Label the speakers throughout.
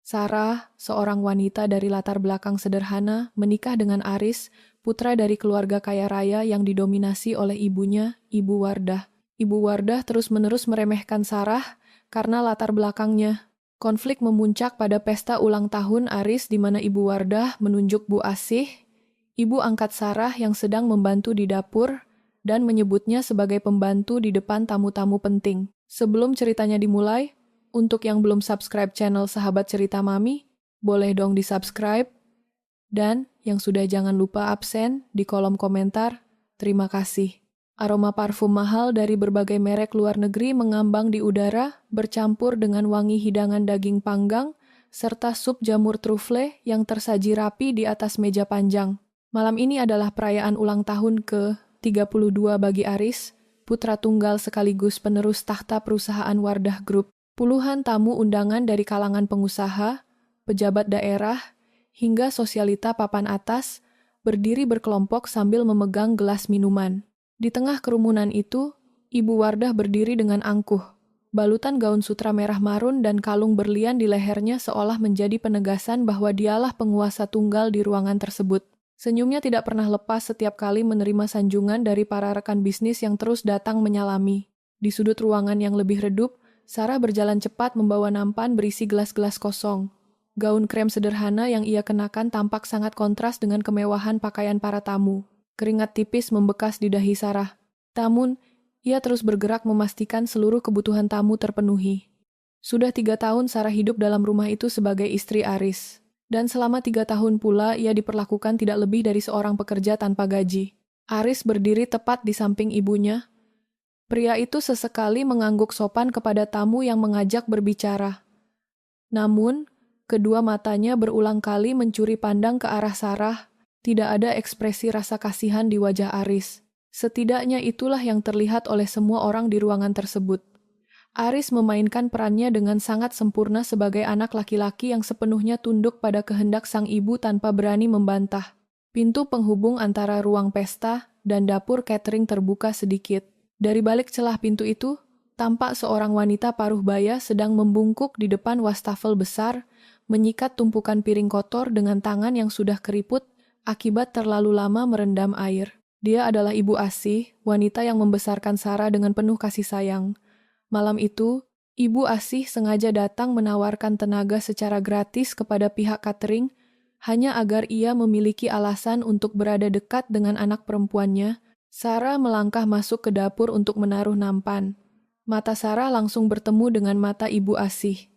Speaker 1: Sarah, seorang wanita dari latar belakang sederhana, menikah dengan Aris, putra dari keluarga kaya raya yang didominasi oleh ibunya, Ibu Wardah. Ibu Wardah terus-menerus meremehkan Sarah karena latar belakangnya. Konflik memuncak pada pesta ulang tahun Aris di mana Ibu Wardah menunjuk Bu Asih, ibu angkat Sarah yang sedang membantu di dapur, dan menyebutnya sebagai pembantu di depan tamu-tamu penting. Sebelum ceritanya dimulai, untuk yang belum subscribe channel Sahabat Cerita Mami, boleh dong di-subscribe. Dan yang sudah jangan lupa absen di kolom komentar. Terima kasih. Aroma parfum mahal dari berbagai merek luar negeri mengambang di udara, bercampur dengan wangi hidangan daging panggang, serta sup jamur trufle yang tersaji rapi di atas meja panjang. Malam ini adalah perayaan ulang tahun ke-32 bagi Aris, putra tunggal sekaligus penerus tahta perusahaan Wardah Group. Puluhan tamu undangan dari kalangan pengusaha, pejabat daerah, hingga sosialita papan atas berdiri berkelompok sambil memegang gelas minuman. Di tengah kerumunan itu, Ibu Wardah berdiri dengan angkuh. Balutan gaun sutra merah marun dan kalung berlian di lehernya seolah menjadi penegasan bahwa dialah penguasa tunggal di ruangan tersebut. Senyumnya tidak pernah lepas setiap kali menerima sanjungan dari para rekan bisnis yang terus datang menyalami. Di sudut ruangan yang lebih redup, Sarah berjalan cepat membawa nampan berisi gelas-gelas kosong. Gaun krem sederhana yang ia kenakan tampak sangat kontras dengan kemewahan pakaian para tamu. Keringat tipis membekas di dahi Sarah. Namun, ia terus bergerak memastikan seluruh kebutuhan tamu terpenuhi. Sudah 3 tahun Sarah hidup dalam rumah itu sebagai istri Aris. Dan selama 3 tahun pula ia diperlakukan tidak lebih dari seorang pekerja tanpa gaji. Aris berdiri tepat di samping ibunya. Pria itu sesekali mengangguk sopan kepada tamu yang mengajak berbicara. Namun, kedua matanya berulang kali mencuri pandang ke arah Sarah. Tidak ada ekspresi rasa kasihan di wajah Aris. Setidaknya itulah yang terlihat oleh semua orang di ruangan tersebut. Aris memainkan perannya dengan sangat sempurna sebagai anak laki-laki yang sepenuhnya tunduk pada kehendak sang ibu tanpa berani membantah. Pintu penghubung antara ruang pesta dan dapur catering terbuka sedikit. Dari balik celah pintu itu, tampak seorang wanita paruh baya sedang membungkuk di depan wastafel besar, menyikat tumpukan piring kotor dengan tangan yang sudah keriput akibat terlalu lama merendam air. Dia adalah Ibu Asih, wanita yang membesarkan Sarah dengan penuh kasih sayang. Malam itu, Ibu Asih sengaja datang menawarkan tenaga secara gratis kepada pihak catering, hanya agar ia memiliki alasan untuk berada dekat dengan anak perempuannya. Sarah melangkah masuk ke dapur untuk menaruh nampan. Mata Sarah langsung bertemu dengan mata Ibu Asih.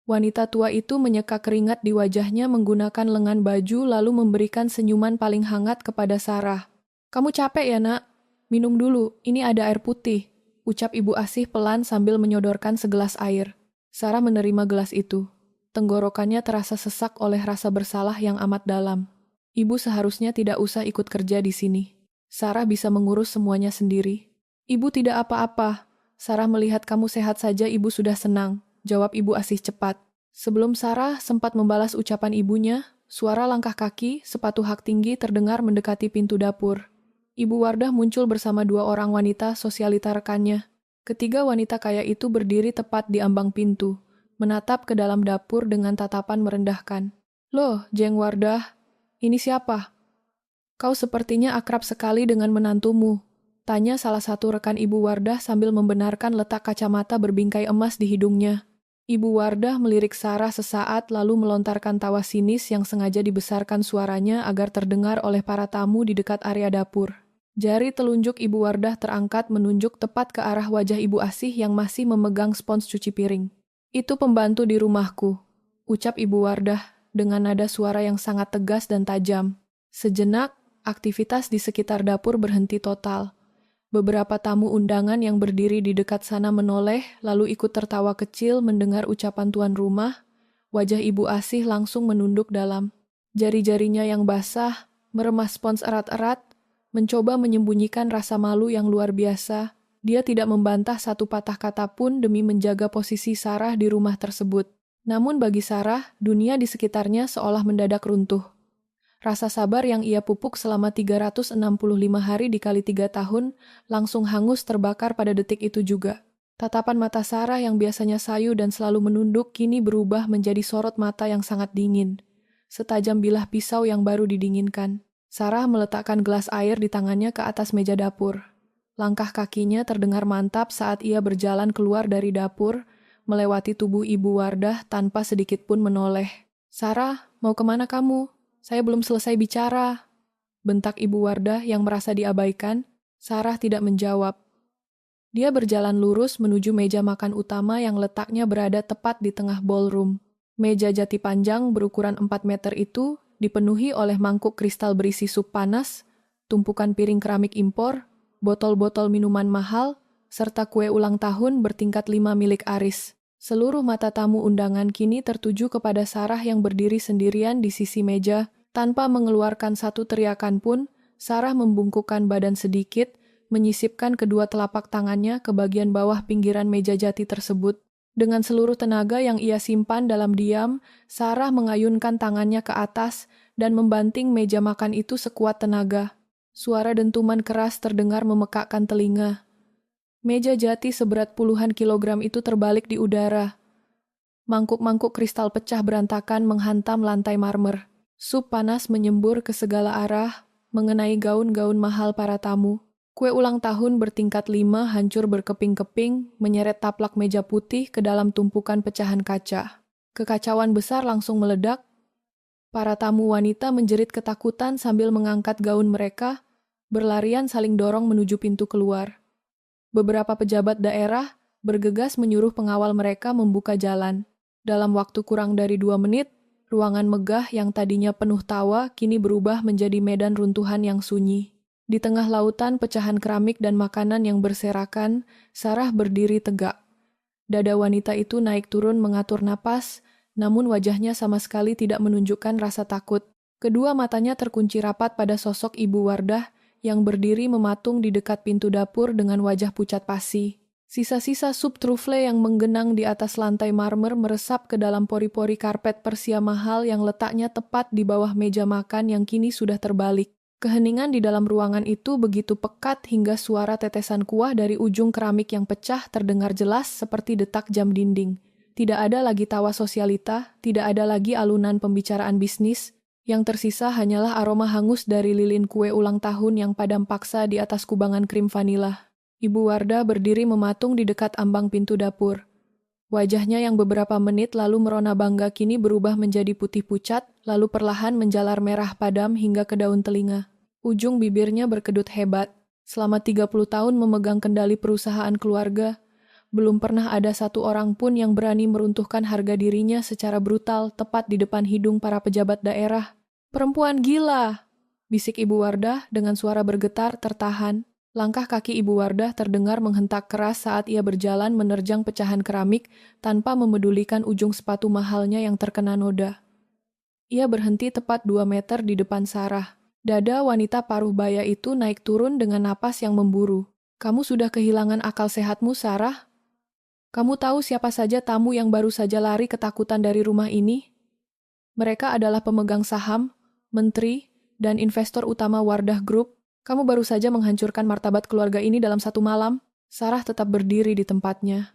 Speaker 1: Wanita tua itu menyeka keringat di wajahnya menggunakan lengan baju lalu memberikan senyuman paling hangat kepada Sarah. "Kamu capek ya, Nak? Minum dulu, ini ada air putih," ucap Ibu Asih pelan sambil menyodorkan segelas air. Sarah menerima gelas itu. Tenggorokannya terasa sesak oleh rasa bersalah yang amat dalam. Ibu seharusnya tidak usah ikut kerja di sini. Sarah bisa mengurus semuanya sendiri. "Ibu tidak apa-apa. Sarah melihat kamu sehat saja ibu sudah senang," jawab Ibu Asih cepat. Sebelum Sarah sempat membalas ucapan ibunya, suara langkah kaki, sepatu hak tinggi terdengar mendekati pintu dapur. Ibu Wardah muncul bersama 2 orang wanita sosialita rekannya. Ketiga wanita kaya itu berdiri tepat di ambang pintu, menatap ke dalam dapur dengan tatapan merendahkan. "Loh, Jeng Wardah, ini siapa? Kau sepertinya akrab sekali dengan menantumu," tanya salah satu rekan Ibu Wardah sambil membenarkan letak kacamata berbingkai emas di hidungnya. Ibu Wardah melirik Sarah sesaat lalu melontarkan tawa sinis yang sengaja dibesarkan suaranya agar terdengar oleh para tamu di dekat area dapur. Jari telunjuk Ibu Wardah terangkat menunjuk tepat ke arah wajah Ibu Asih yang masih memegang spons cuci piring. "Itu pembantu di rumahku," ucap Ibu Wardah dengan nada suara yang sangat tegas dan tajam. Sejenak, aktivitas di sekitar dapur berhenti total. Beberapa tamu undangan yang berdiri di dekat sana menoleh, lalu ikut tertawa kecil mendengar ucapan tuan rumah. Wajah Ibu Asih langsung menunduk dalam. Jari-jarinya yang basah, meremas spons erat-erat, mencoba menyembunyikan rasa malu yang luar biasa. Dia tidak membantah satu patah kata pun demi menjaga posisi Sarah di rumah tersebut. Namun bagi Sarah, dunia di sekitarnya seolah mendadak runtuh. Rasa sabar yang ia pupuk selama 365 hari dikali 3 tahun langsung hangus terbakar pada detik itu juga. Tatapan mata Sarah yang biasanya sayu dan selalu menunduk kini berubah menjadi sorot mata yang sangat dingin. Setajam bilah pisau yang baru didinginkan. Sarah meletakkan gelas air di tangannya ke atas meja dapur. Langkah kakinya terdengar mantap saat ia berjalan keluar dari dapur, melewati tubuh Ibu Wardah tanpa sedikit pun menoleh. "Sarah, mau kemana kamu? Saya belum selesai bicara," bentak Ibu Wardah yang merasa diabaikan. Sarah tidak menjawab. Dia berjalan lurus menuju meja makan utama yang letaknya berada tepat di tengah ballroom. Meja jati panjang berukuran 4 meter itu dipenuhi oleh mangkuk kristal berisi sup panas, tumpukan piring keramik impor, botol-botol minuman mahal, serta kue ulang tahun bertingkat 5 milik Aris. Seluruh mata tamu undangan kini tertuju kepada Sarah yang berdiri sendirian di sisi meja. Tanpa mengeluarkan satu teriakan pun, Sarah membungkukkan badan sedikit, menyisipkan kedua telapak tangannya ke bagian bawah pinggiran meja jati tersebut. Dengan seluruh tenaga yang ia simpan dalam diam, Sarah mengayunkan tangannya ke atas dan membanting meja makan itu sekuat tenaga. Suara dentuman keras terdengar memekakkan telinga. Meja jati seberat puluhan kilogram itu terbalik di udara. Mangkuk-mangkuk kristal pecah berantakan menghantam lantai marmer. Sup panas menyembur ke segala arah, mengenai gaun-gaun mahal para tamu. Kue ulang tahun bertingkat 5 hancur berkeping-keping, menyeret taplak meja putih ke dalam tumpukan pecahan kaca. Kekacauan besar langsung meledak. Para tamu wanita menjerit ketakutan sambil mengangkat gaun mereka, berlarian saling dorong menuju pintu keluar. Beberapa pejabat daerah bergegas menyuruh pengawal mereka membuka jalan. Dalam waktu kurang dari 2 menit, ruangan megah yang tadinya penuh tawa kini berubah menjadi medan runtuhan yang sunyi. Di tengah lautan pecahan keramik dan makanan yang berserakan, Sarah berdiri tegak. Dada wanita itu naik turun mengatur napas, namun wajahnya sama sekali tidak menunjukkan rasa takut. Kedua matanya terkunci rapat pada sosok Ibu Wardah yang berdiri mematung di dekat pintu dapur dengan wajah pucat pasi. Sisa-sisa sup trufle yang menggenang di atas lantai marmer meresap ke dalam pori-pori karpet persia mahal yang letaknya tepat di bawah meja makan yang kini sudah terbalik. Keheningan di dalam ruangan itu begitu pekat hingga suara tetesan kuah dari ujung keramik yang pecah terdengar jelas seperti detak jam dinding. Tidak ada lagi tawa sosialita, tidak ada lagi alunan pembicaraan bisnis. Yang tersisa hanyalah aroma hangus dari lilin kue ulang tahun yang padam paksa di atas kubangan krim vanila. Ibu Wardah berdiri mematung di dekat ambang pintu dapur. Wajahnya yang beberapa menit lalu merona bangga kini berubah menjadi putih pucat, lalu perlahan menjalar merah padam hingga ke daun telinga. Ujung bibirnya berkedut hebat. Selama 30 tahun memegang kendali perusahaan keluarga, belum pernah ada satu orang pun yang berani meruntuhkan harga dirinya secara brutal tepat di depan hidung para pejabat daerah. "Perempuan gila!" bisik Ibu Wardah dengan suara bergetar tertahan. Langkah kaki Ibu Wardah terdengar menghentak keras saat ia berjalan menerjang pecahan keramik tanpa memedulikan ujung sepatu mahalnya yang terkena noda. Ia berhenti tepat 2 meter di depan Sarah. Dada wanita paruh baya itu naik turun dengan napas yang memburu. "Kamu sudah kehilangan akal sehatmu, Sarah? Kamu tahu siapa saja tamu yang baru saja lari ketakutan dari rumah ini? Mereka adalah pemegang saham, menteri, dan investor utama Wardah Group. Kamu baru saja menghancurkan martabat keluarga ini dalam 1 malam." Sarah tetap berdiri di tempatnya.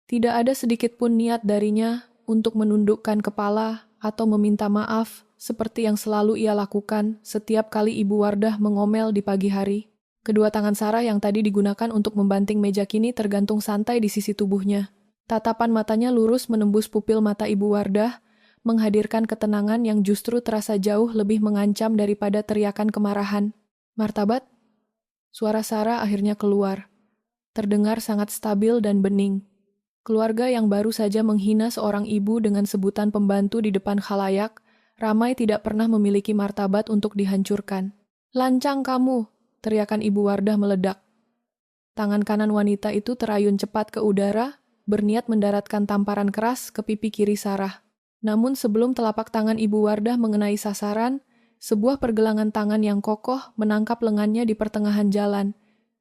Speaker 1: Tidak ada sedikit pun niat darinya untuk menundukkan kepala atau meminta maaf seperti yang selalu ia lakukan setiap kali Ibu Wardah mengomel di pagi hari. Kedua tangan Sarah yang tadi digunakan untuk membanting meja kini tergantung santai di sisi tubuhnya. Tatapan matanya lurus menembus pupil mata Ibu Wardah, menghadirkan ketenangan yang justru terasa jauh lebih mengancam daripada teriakan kemarahan. "Martabat?" Suara Sarah akhirnya keluar. Terdengar sangat stabil dan bening. Keluarga yang baru saja menghina seorang ibu dengan sebutan pembantu di depan khalayak, ramai tidak pernah memiliki martabat untuk dihancurkan. "Lancang kamu!" teriakan Ibu Wardah meledak. Tangan kanan wanita itu terayun cepat ke udara, berniat mendaratkan tamparan keras ke pipi kiri Sarah. Namun sebelum telapak tangan Ibu Wardah mengenai sasaran, sebuah pergelangan tangan yang kokoh menangkap lengannya di pertengahan jalan.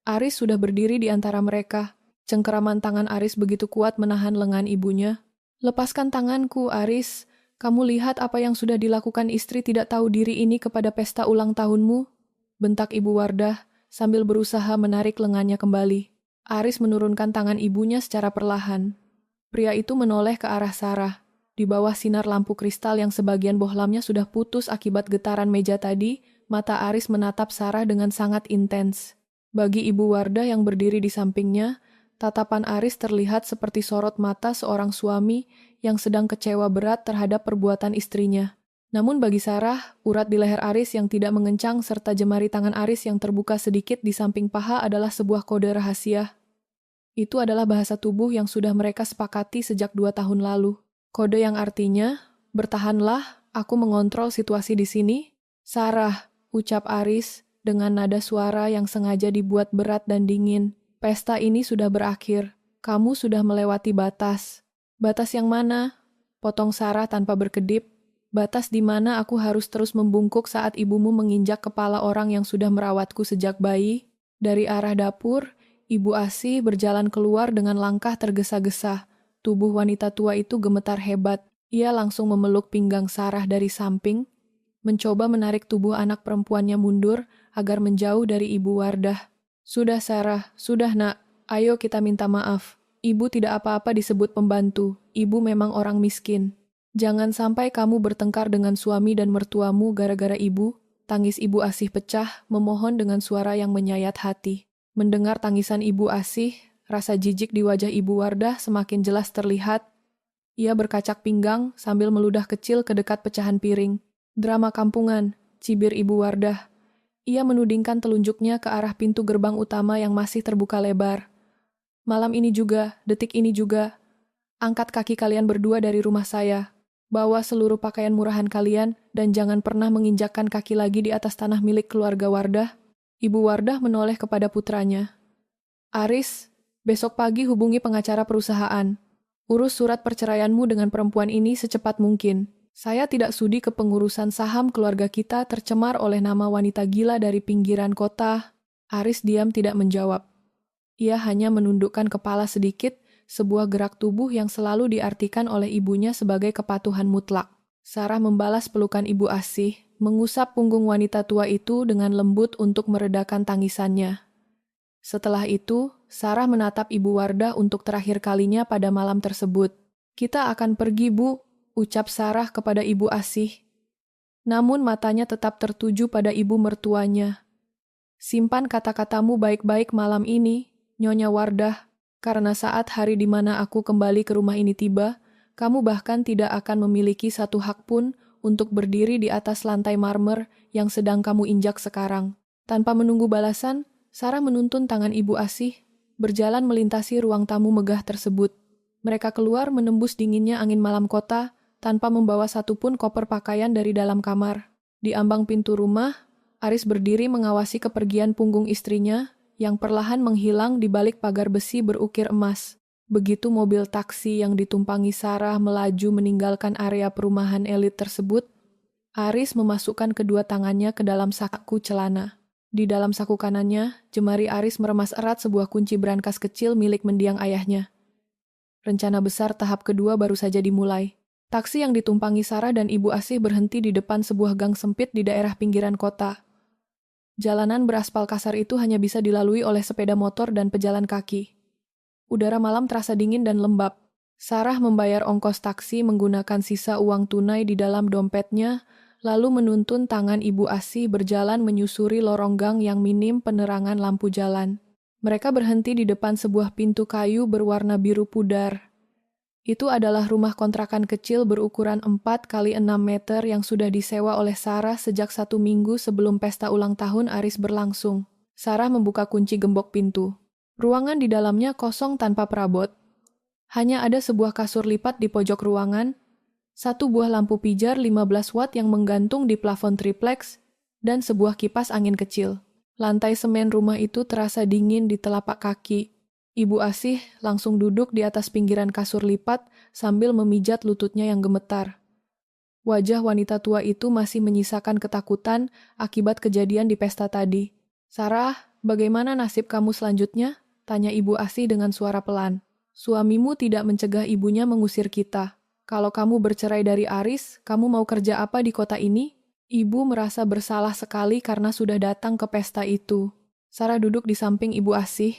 Speaker 1: Aris sudah berdiri di antara mereka. Cengkeraman tangan Aris begitu kuat menahan lengan ibunya. "Lepaskan tanganku, Aris. Kamu lihat apa yang sudah dilakukan istri tidak tahu diri ini kepada pesta ulang tahunmu?" bentak Ibu Wardah sambil berusaha menarik lengannya kembali. Aris menurunkan tangan ibunya secara perlahan. Pria itu menoleh ke arah Sarah. Di bawah sinar lampu kristal yang sebagian bohlamnya sudah putus akibat getaran meja tadi, mata Aris menatap Sarah dengan sangat intens. Bagi Ibu Wardah yang berdiri di sampingnya, tatapan Aris terlihat seperti sorot mata seorang suami yang sedang kecewa berat terhadap perbuatan istrinya. Namun bagi Sarah, urat di leher Aris yang tidak mengencang serta jemari tangan Aris yang terbuka sedikit di samping paha adalah sebuah kode rahasia. Itu adalah bahasa tubuh yang sudah mereka sepakati sejak 2 tahun lalu. Kode yang artinya, bertahanlah, aku mengontrol situasi di sini. Sarah, ucap Aris dengan nada suara yang sengaja dibuat berat dan dingin. Pesta ini sudah berakhir. Kamu sudah melewati batas. Batas yang mana? Potong Sarah tanpa berkedip. Batas di mana aku harus terus membungkuk saat ibumu menginjak kepala orang yang sudah merawatku sejak bayi. Dari arah dapur, Ibu Asih berjalan keluar dengan langkah tergesa-gesa. Tubuh wanita tua itu gemetar hebat. Ia langsung memeluk pinggang Sarah dari samping, mencoba menarik tubuh anak perempuannya mundur agar menjauh dari Ibu Wardah. Sudah Sarah, sudah nak, ayo kita minta maaf. Ibu tidak apa-apa disebut pembantu, ibu memang orang miskin. Jangan sampai kamu bertengkar dengan suami dan mertuamu gara-gara ibu. Tangis Ibu Asih pecah, memohon dengan suara yang menyayat hati. Mendengar tangisan Ibu Asih, rasa jijik di wajah Ibu Wardah semakin jelas terlihat. Ia berkacak pinggang sambil meludah kecil ke dekat pecahan piring. Drama kampungan, cibir Ibu Wardah. Ia menudingkan telunjuknya ke arah pintu gerbang utama yang masih terbuka lebar. Malam ini juga, detik ini juga. Angkat kaki kalian berdua dari rumah saya. Bawa seluruh pakaian murahan kalian dan jangan pernah menginjakkan kaki lagi di atas tanah milik keluarga Wardah. Ibu Wardah menoleh kepada putranya. Aris, besok pagi hubungi pengacara perusahaan. Urus surat perceraianmu dengan perempuan ini secepat mungkin. Saya tidak sudi kepengurusan saham keluarga kita tercemar oleh nama wanita gila dari pinggiran kota. Aris diam tidak menjawab. Ia hanya menundukkan kepala sedikit, sebuah gerak tubuh yang selalu diartikan oleh ibunya sebagai kepatuhan mutlak. Sarah membalas pelukan Ibu Asih, mengusap punggung wanita tua itu dengan lembut untuk meredakan tangisannya. Setelah itu, Sarah menatap Ibu Wardah untuk terakhir kalinya pada malam tersebut. Kita akan pergi, Bu, ucap Sarah kepada Ibu Asih. Namun matanya tetap tertuju pada ibu mertuanya. Simpan kata-katamu baik-baik malam ini, Nyonya Wardah, karena saat hari di mana aku kembali ke rumah ini tiba, kamu bahkan tidak akan memiliki satu hak pun untuk berdiri di atas lantai marmer yang sedang kamu injak sekarang. Tanpa menunggu balasan, Sarah menuntun tangan Ibu Asih, berjalan melintasi ruang tamu megah tersebut. Mereka keluar menembus dinginnya angin malam kota, tanpa membawa satupun koper pakaian dari dalam kamar. Di ambang pintu rumah, Aris berdiri mengawasi kepergian punggung istrinya, yang perlahan menghilang di balik pagar besi berukir emas. Begitu mobil taksi yang ditumpangi Sarah melaju meninggalkan area perumahan elit tersebut, Aris memasukkan kedua tangannya ke dalam saku celana. Di dalam saku kanannya, jemari Aris meremas erat sebuah kunci brankas kecil milik mendiang ayahnya. Rencana besar tahap kedua baru saja dimulai. Taksi yang ditumpangi Sarah dan Ibu Asih berhenti di depan sebuah gang sempit di daerah pinggiran kota. Jalanan beraspal kasar itu hanya bisa dilalui oleh sepeda motor dan pejalan kaki. Udara malam terasa dingin dan lembab. Sarah membayar ongkos taksi menggunakan sisa uang tunai di dalam dompetnya, lalu menuntun tangan Ibu Asih berjalan menyusuri lorong gang yang minim penerangan lampu jalan. Mereka berhenti di depan sebuah pintu kayu berwarna biru pudar. Itu adalah rumah kontrakan kecil berukuran 4 kali 6 meter yang sudah disewa oleh Sarah sejak 1 minggu sebelum pesta ulang tahun Aris berlangsung. Sarah membuka kunci gembok pintu. Ruangan di dalamnya kosong tanpa perabot. Hanya ada sebuah kasur lipat di pojok ruangan, satu buah lampu pijar 15 watt yang menggantung di plafon triplex, dan sebuah kipas angin kecil. Lantai semen rumah itu terasa dingin di telapak kaki. Ibu Asih langsung duduk di atas pinggiran kasur lipat sambil memijat lututnya yang gemetar. Wajah wanita tua itu masih menyisakan ketakutan akibat kejadian di pesta tadi. Sarah, bagaimana nasib kamu selanjutnya? Tanya Ibu Asih dengan suara pelan. Suamimu tidak mencegah ibunya mengusir kita. Kalau kamu bercerai dari Aris, kamu mau kerja apa di kota ini? Ibu merasa bersalah sekali karena sudah datang ke pesta itu. Sarah duduk di samping Ibu Asih.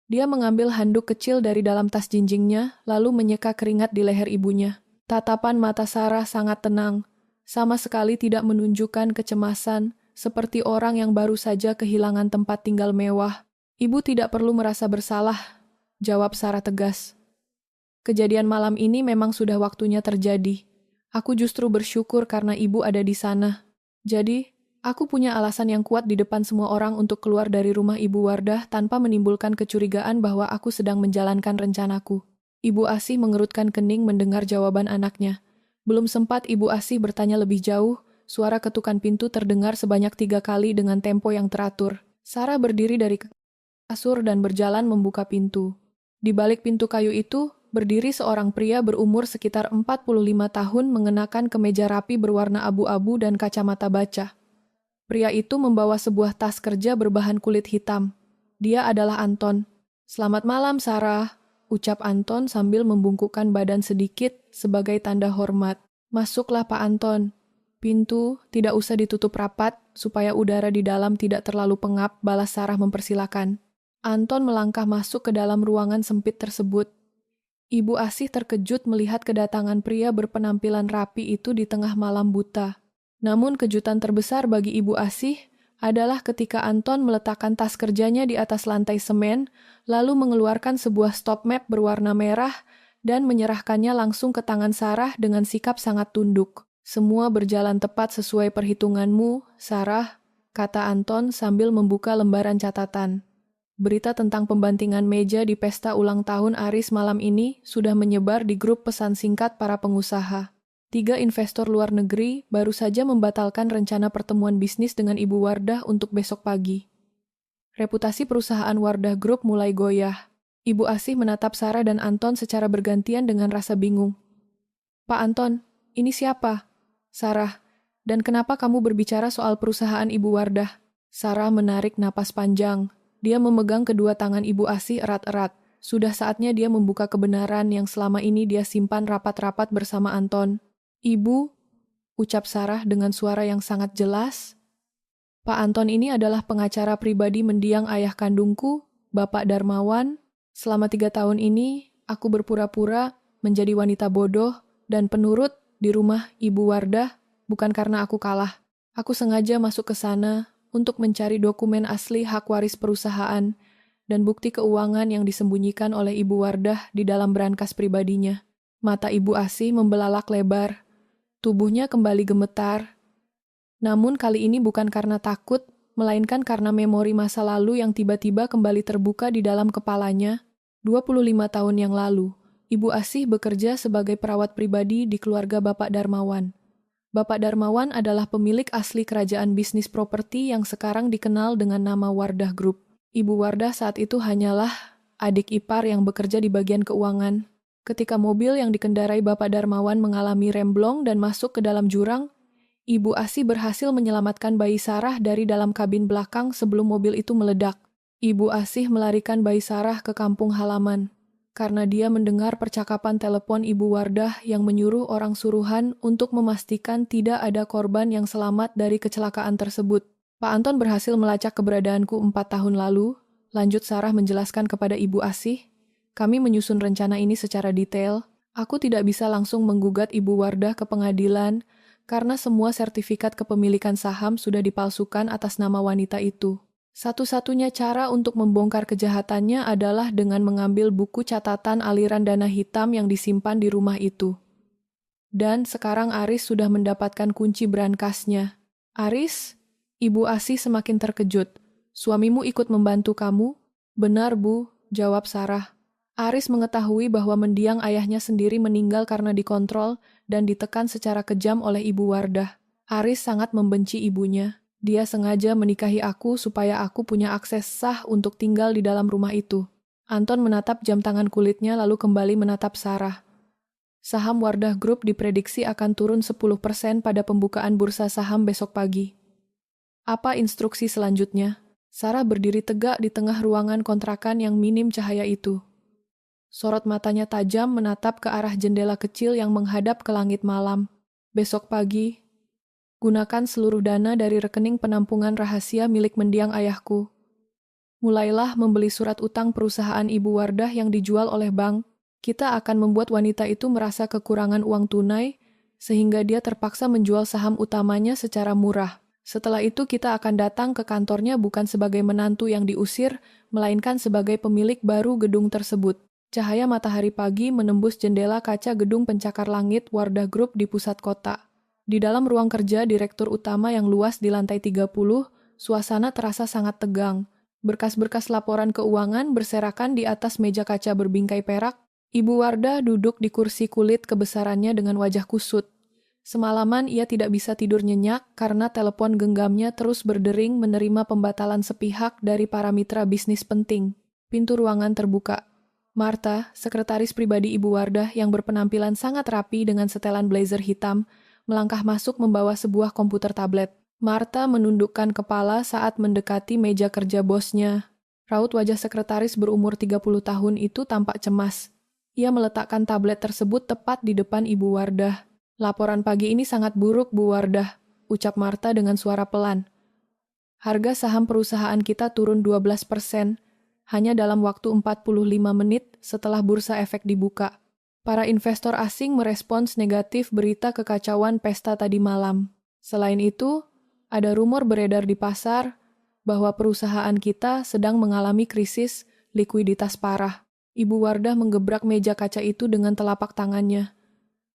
Speaker 1: Dia mengambil handuk kecil dari dalam tas jinjingnya, lalu menyeka keringat di leher ibunya. Tatapan mata Sarah sangat tenang, sama sekali tidak menunjukkan kecemasan, seperti orang yang baru saja kehilangan tempat tinggal mewah. Ibu tidak perlu merasa bersalah, jawab Sarah tegas. Kejadian malam ini memang sudah waktunya terjadi. Aku justru bersyukur karena ibu ada di sana. Jadi, aku punya alasan yang kuat di depan semua orang untuk keluar dari rumah Ibu Wardah tanpa menimbulkan kecurigaan bahwa aku sedang menjalankan rencanaku. Ibu Asih mengerutkan kening mendengar jawaban anaknya. Belum sempat Ibu Asih bertanya lebih jauh, suara ketukan pintu terdengar sebanyak 3 kali dengan tempo yang teratur. Sarah berdiri dari kasur dan berjalan membuka pintu. Di balik pintu kayu itu, berdiri seorang pria berumur sekitar 45 tahun mengenakan kemeja rapi berwarna abu-abu dan kacamata baca. Pria itu membawa sebuah tas kerja berbahan kulit hitam. Dia adalah Anton. "Selamat malam, Sarah," ucap Anton sambil membungkukkan badan sedikit sebagai tanda hormat. "Masuklah, Pak Anton. Pintu tidak usah ditutup rapat supaya udara di dalam tidak terlalu pengap," balas Sarah mempersilakan. Anton melangkah masuk ke dalam ruangan sempit tersebut. Ibu Asih terkejut melihat kedatangan pria berpenampilan rapi itu di tengah malam buta. Namun kejutan terbesar bagi Ibu Asih adalah ketika Anton meletakkan tas kerjanya di atas lantai semen, lalu mengeluarkan sebuah stop map berwarna merah dan menyerahkannya langsung ke tangan Sarah dengan sikap sangat tunduk. "Semua berjalan tepat sesuai perhitunganmu, Sarah," kata Anton sambil membuka lembaran catatan. Berita tentang pembantingan meja di pesta ulang tahun Aris malam ini sudah menyebar di grup pesan singkat para pengusaha. 3 investor luar negeri baru saja membatalkan rencana pertemuan bisnis dengan Ibu Wardah untuk besok pagi. Reputasi perusahaan Wardah Group mulai goyah. Ibu Asih menatap Sarah dan Anton secara bergantian dengan rasa bingung. "Pak Anton, ini siapa?" "Sarah, dan kenapa kamu berbicara soal perusahaan Ibu Wardah?" Sarah menarik napas panjang. Dia memegang kedua tangan Ibu Asih erat-erat. Sudah saatnya dia membuka kebenaran yang selama ini dia simpan rapat-rapat bersama Anton. "Ibu," ucap Sarah dengan suara yang sangat jelas. "Pak Anton ini adalah pengacara pribadi mendiang ayah kandungku, Bapak Darmawan. Selama 3 tahun ini, aku berpura-pura menjadi wanita bodoh dan penurut di rumah Ibu Wardah, bukan karena aku kalah. Aku sengaja masuk ke sana untuk mencari dokumen asli hak waris perusahaan dan bukti keuangan yang disembunyikan oleh Ibu Wardah di dalam brankas pribadinya." Mata Ibu Asih membelalak lebar. Tubuhnya kembali gemetar. Namun kali ini bukan karena takut, melainkan karena memori masa lalu yang tiba-tiba kembali terbuka di dalam kepalanya. 25 tahun yang lalu, Ibu Asih bekerja sebagai perawat pribadi di keluarga Bapak Darmawan. Bapak Darmawan adalah pemilik asli kerajaan bisnis properti yang sekarang dikenal dengan nama Wardah Group. Ibu Wardah saat itu hanyalah adik ipar yang bekerja di bagian keuangan. Ketika mobil yang dikendarai Bapak Darmawan mengalami remblong dan masuk ke dalam jurang, Ibu Asih berhasil menyelamatkan bayi Sarah dari dalam kabin belakang sebelum mobil itu meledak. Ibu Asih melarikan bayi Sarah ke kampung halaman karena dia mendengar percakapan telepon Ibu Wardah yang menyuruh orang suruhan untuk memastikan tidak ada korban yang selamat dari kecelakaan tersebut. "Pak Anton berhasil melacak keberadaanku 4 tahun lalu," lanjut Sarah menjelaskan kepada Ibu Asih. "Kami menyusun rencana ini secara detail. Aku tidak bisa langsung menggugat Ibu Wardah ke pengadilan karena semua sertifikat kepemilikan saham sudah dipalsukan atas nama wanita itu. Satu-satunya cara untuk membongkar kejahatannya adalah dengan mengambil buku catatan aliran dana hitam yang disimpan di rumah itu. Dan sekarang Aris sudah mendapatkan kunci brankasnya." "Aris?" Ibu Asih semakin terkejut. "Suamimu ikut membantu kamu?" "Benar, Bu," jawab Sarah. Aris mengetahui bahwa mendiang ayahnya sendiri meninggal karena dikontrol dan ditekan secara kejam oleh Ibu Wardah. Aris sangat membenci ibunya. Dia sengaja menikahi aku supaya aku punya akses sah untuk tinggal di dalam rumah itu. Anton menatap jam tangan kulitnya lalu kembali menatap Sarah. Saham Wardah Group diprediksi akan turun 10% pada pembukaan bursa saham besok pagi. Apa instruksi selanjutnya? Sarah berdiri tegak di tengah ruangan kontrakan yang minim cahaya itu. Sorot matanya tajam menatap ke arah jendela kecil yang menghadap ke langit malam. "Besok pagi, gunakan seluruh dana dari rekening penampungan rahasia milik mendiang ayahku. Mulailah membeli surat utang perusahaan Ibu Wardah yang dijual oleh bank. Kita akan membuat wanita itu merasa kekurangan uang tunai, sehingga dia terpaksa menjual saham utamanya secara murah. Setelah itu kita akan datang ke kantornya bukan sebagai menantu yang diusir, melainkan sebagai pemilik baru gedung tersebut. Cahaya matahari pagi menembus jendela kaca gedung pencakar langit Wardah Group di pusat kota. Di dalam ruang kerja direktur utama yang luas di lantai 30, suasana terasa sangat tegang. Berkas-berkas laporan keuangan berserakan di atas meja kaca berbingkai perak. Ibu Wardah duduk di kursi kulit kebesarannya dengan wajah kusut. Semalaman ia tidak bisa tidur nyenyak karena telepon genggamnya terus berdering menerima pembatalan sepihak dari para mitra bisnis penting. Pintu ruangan terbuka. Martha, sekretaris pribadi Ibu Wardah yang berpenampilan sangat rapi dengan setelan blazer hitam, melangkah masuk membawa sebuah komputer tablet. Martha menundukkan kepala saat mendekati meja kerja bosnya. Raut wajah sekretaris berumur 30 tahun itu tampak cemas. Ia meletakkan tablet tersebut tepat di depan Ibu Wardah. "Laporan pagi ini sangat buruk, Bu Wardah," ucap Martha dengan suara pelan. "Harga saham perusahaan kita turun 12%, hanya dalam waktu 45 menit setelah bursa efek dibuka. Para investor asing merespons negatif berita kekacauan pesta tadi malam. Selain itu, ada rumor beredar di pasar bahwa perusahaan kita sedang mengalami krisis likuiditas parah." Ibu Wardah menggebrak meja kaca itu dengan telapak tangannya.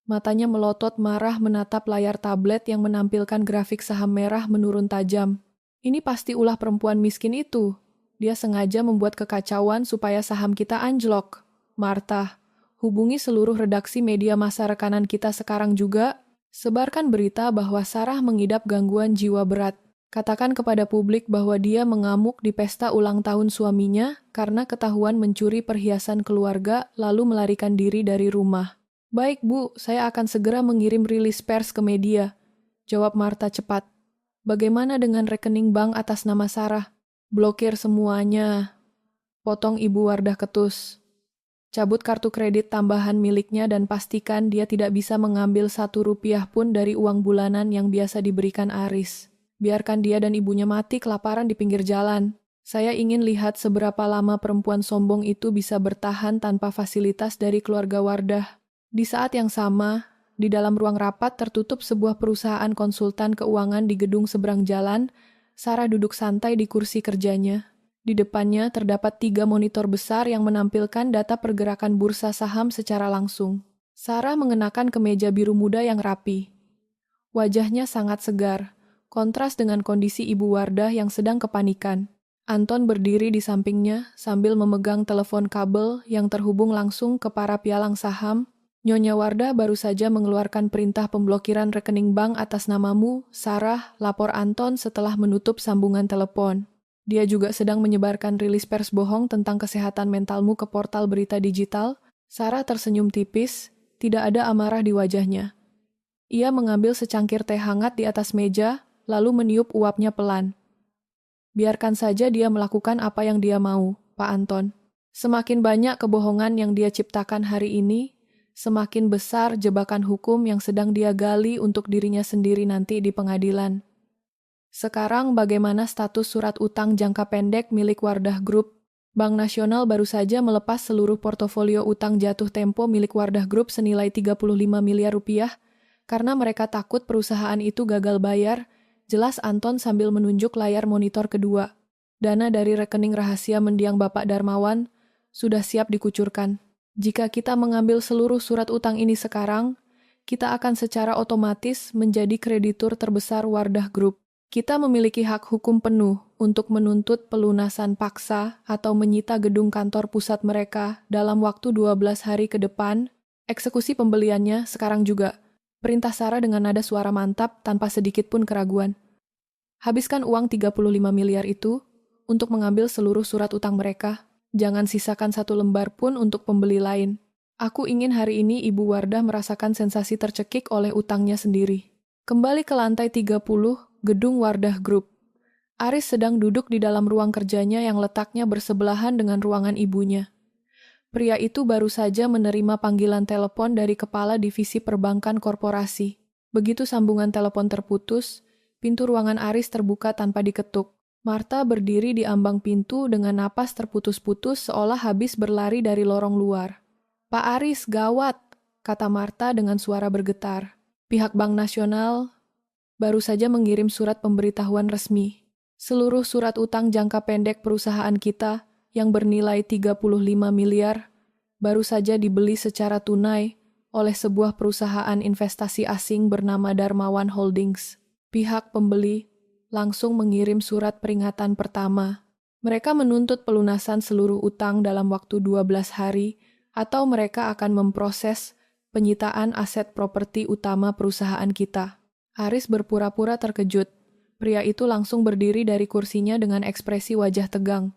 Speaker 1: Matanya melotot marah menatap layar tablet yang menampilkan grafik saham merah menurun tajam. "Ini pasti ulah perempuan miskin itu. Dia sengaja membuat kekacauan supaya saham kita anjlok. Martha, hubungi seluruh redaksi media massa rekanan kita sekarang juga. Sebarkan berita bahwa Sarah mengidap gangguan jiwa berat. Katakan kepada publik bahwa dia mengamuk di pesta ulang tahun suaminya karena ketahuan mencuri perhiasan keluarga lalu melarikan diri dari rumah." "Baik, Bu, saya akan segera mengirim rilis pers ke media," jawab Martha cepat. "Bagaimana dengan rekening bank atas nama Sarah?" "Blokir semuanya," potong Ibu Wardah ketus. "Cabut kartu kredit tambahan miliknya dan pastikan dia tidak bisa mengambil 1 rupiah pun dari uang bulanan yang biasa diberikan Aris. Biarkan dia dan ibunya mati kelaparan di pinggir jalan. Saya ingin lihat seberapa lama perempuan sombong itu bisa bertahan tanpa fasilitas dari keluarga Wardah." Di saat yang sama, di dalam ruang rapat tertutup sebuah perusahaan konsultan keuangan di gedung seberang jalan, Sarah duduk santai di kursi kerjanya. Di depannya terdapat 3 monitor besar yang menampilkan data pergerakan bursa saham secara langsung. Sarah mengenakan kemeja biru muda yang rapi. Wajahnya sangat segar, kontras dengan kondisi Ibu Wardah yang sedang kepanikan. Anton berdiri di sampingnya sambil memegang telepon kabel yang terhubung langsung ke para pialang saham. "Nyonya Wardah baru saja mengeluarkan perintah pemblokiran rekening bank atas namamu, Sarah," lapor Anton setelah menutup sambungan telepon. "Dia juga sedang menyebarkan rilis pers bohong tentang kesehatan mentalmu ke portal berita digital." Sarah tersenyum tipis, tidak ada amarah di wajahnya. Ia mengambil secangkir teh hangat di atas meja, lalu meniup uapnya pelan. "Biarkan saja dia melakukan apa yang dia mau, Pak Anton. Semakin banyak kebohongan yang dia ciptakan hari ini, semakin besar jebakan hukum yang sedang dia gali untuk dirinya sendiri nanti di pengadilan. Sekarang bagaimana status surat utang jangka pendek milik Wardah Group?" Bank Nasional baru saja melepas seluruh portofolio utang jatuh tempo milik Wardah Group senilai 35 miliar rupiah karena mereka takut perusahaan itu gagal bayar, jelas Anton sambil menunjuk layar monitor kedua. "Dana dari rekening rahasia mendiang Bapak Darmawan sudah siap dikucurkan. Jika kita mengambil seluruh surat utang ini sekarang, kita akan secara otomatis menjadi kreditur terbesar Wardah Group. Kita memiliki hak hukum penuh untuk menuntut pelunasan paksa atau menyita gedung kantor pusat mereka dalam waktu 12 hari ke depan. Eksekusi pembeliannya sekarang juga," perintah Sarah dengan nada suara mantap tanpa sedikit pun keraguan. "Habiskan uang 35 miliar itu untuk mengambil seluruh surat utang mereka. Jangan sisakan 1 lembar pun untuk pembeli lain. Aku ingin hari ini Ibu Wardah merasakan sensasi tercekik oleh utangnya sendiri." Kembali ke lantai 30, gedung Wardah Group. Aris sedang duduk di dalam ruang kerjanya yang letaknya bersebelahan dengan ruangan ibunya. Pria itu baru saja menerima panggilan telepon dari kepala divisi perbankan korporasi. Begitu sambungan telepon terputus, pintu ruangan Aris terbuka tanpa diketuk. Marta berdiri di ambang pintu dengan napas terputus-putus seolah habis berlari dari lorong luar. "Pak Aris, gawat," kata Marta dengan suara bergetar. "Pihak Bank Nasional baru saja mengirim surat pemberitahuan resmi. Seluruh surat utang jangka pendek perusahaan kita yang bernilai 35 miliar baru saja dibeli secara tunai oleh sebuah perusahaan investasi asing bernama Darmawan Holdings. Pihak pembeli langsung mengirim surat peringatan pertama. Mereka menuntut pelunasan seluruh utang dalam waktu 12 hari atau mereka akan memproses penyitaan aset properti utama perusahaan kita." Aris berpura-pura terkejut. Pria itu langsung berdiri dari kursinya dengan ekspresi wajah tegang.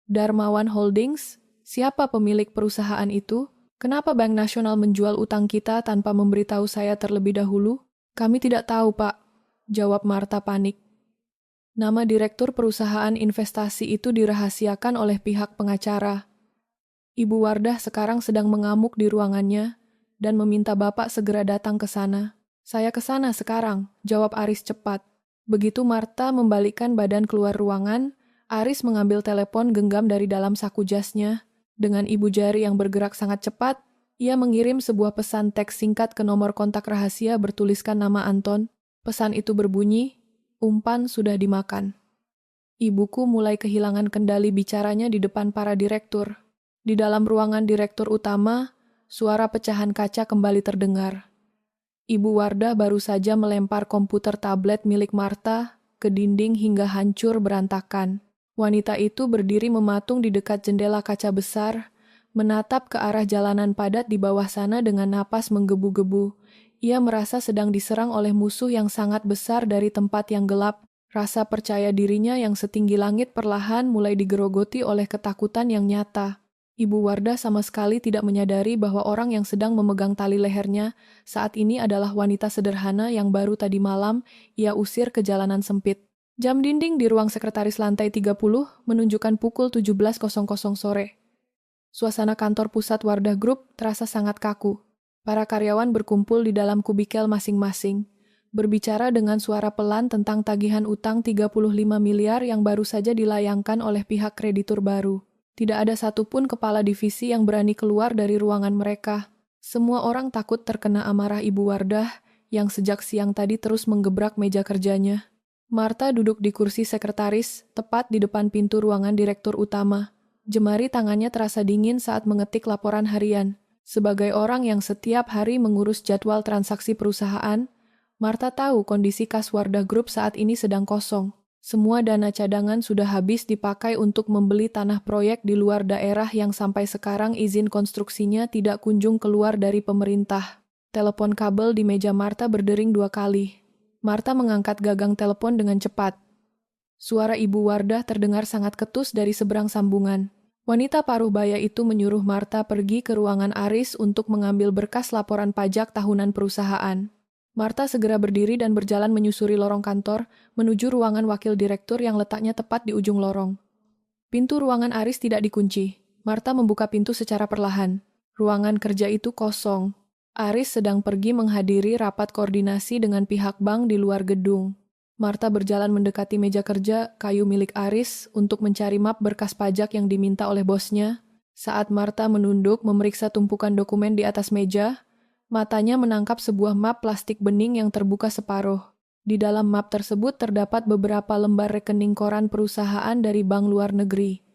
Speaker 1: "Darmawan Holdings? Siapa pemilik perusahaan itu? Kenapa Bank Nasional menjual utang kita tanpa memberitahu saya terlebih dahulu?" "Kami tidak tahu, Pak," jawab Marta panik. Nama direktur perusahaan investasi itu dirahasiakan oleh pihak pengacara. Ibu Wardah sekarang sedang mengamuk di ruangannya dan meminta Bapak segera datang ke sana. "Saya ke sana sekarang," jawab Aris cepat. Begitu Marta membalikkan badan keluar ruangan, Aris mengambil telepon genggam dari dalam saku jasnya. Dengan ibu jari yang bergerak sangat cepat, ia mengirim sebuah pesan teks singkat ke nomor kontak rahasia bertuliskan nama Anton. Pesan itu berbunyi, "Umpan sudah dimakan." Ibuku mulai kehilangan kendali bicaranya di depan para direktur. Di dalam ruangan direktur utama, suara pecahan kaca kembali terdengar. Ibu Wardah baru saja melempar komputer tablet milik Marta ke dinding hingga hancur berantakan. Wanita itu berdiri mematung di dekat jendela kaca besar, menatap ke arah jalanan padat di bawah sana dengan napas menggebu-gebu. Ia merasa sedang diserang oleh musuh yang sangat besar dari tempat yang gelap. Rasa percaya dirinya yang setinggi langit perlahan mulai digerogoti oleh ketakutan yang nyata. Ibu Wardah sama sekali tidak menyadari bahwa orang yang sedang memegang tali lehernya saat ini adalah wanita sederhana yang baru tadi malam ia usir ke jalanan sempit. Jam dinding di ruang sekretaris lantai 30 menunjukkan pukul 17.00 sore. Suasana kantor pusat Wardah Group terasa sangat kaku. Para karyawan berkumpul di dalam kubikel masing-masing, berbicara dengan suara pelan tentang tagihan utang 35 miliar yang baru saja dilayangkan oleh pihak kreditur baru. Tidak ada satupun kepala divisi yang berani keluar dari ruangan mereka. Semua orang takut terkena amarah Ibu Wardah yang sejak siang tadi terus menggebrak meja kerjanya. Marta duduk di kursi sekretaris, tepat di depan pintu ruangan direktur utama. Jemari tangannya terasa dingin saat mengetik laporan harian. Sebagai orang yang setiap hari mengurus jadwal transaksi perusahaan, Marta tahu kondisi kas Wardah Group saat ini sedang kosong. Semua dana cadangan sudah habis dipakai untuk membeli tanah proyek di luar daerah yang sampai sekarang izin konstruksinya tidak kunjung keluar dari pemerintah. Telepon kabel di meja Marta berdering 2 kali. Marta mengangkat gagang telepon dengan cepat. Suara Ibu Wardah terdengar sangat ketus dari seberang sambungan. Wanita paruh baya itu menyuruh Marta pergi ke ruangan Aris untuk mengambil berkas laporan pajak tahunan perusahaan. Marta segera berdiri dan berjalan menyusuri lorong kantor menuju ruangan wakil direktur yang letaknya tepat di ujung lorong. Pintu ruangan Aris tidak dikunci. Marta membuka pintu secara perlahan. Ruangan kerja itu kosong. Aris sedang pergi menghadiri rapat koordinasi dengan pihak bank di luar gedung. Marta berjalan mendekati meja kerja kayu milik Aris untuk mencari map berkas pajak yang diminta oleh bosnya. Saat Marta menunduk memeriksa tumpukan dokumen di atas meja, matanya menangkap sebuah map plastik bening yang terbuka separuh. Di dalam map tersebut terdapat beberapa lembar rekening koran perusahaan dari bank luar negeri.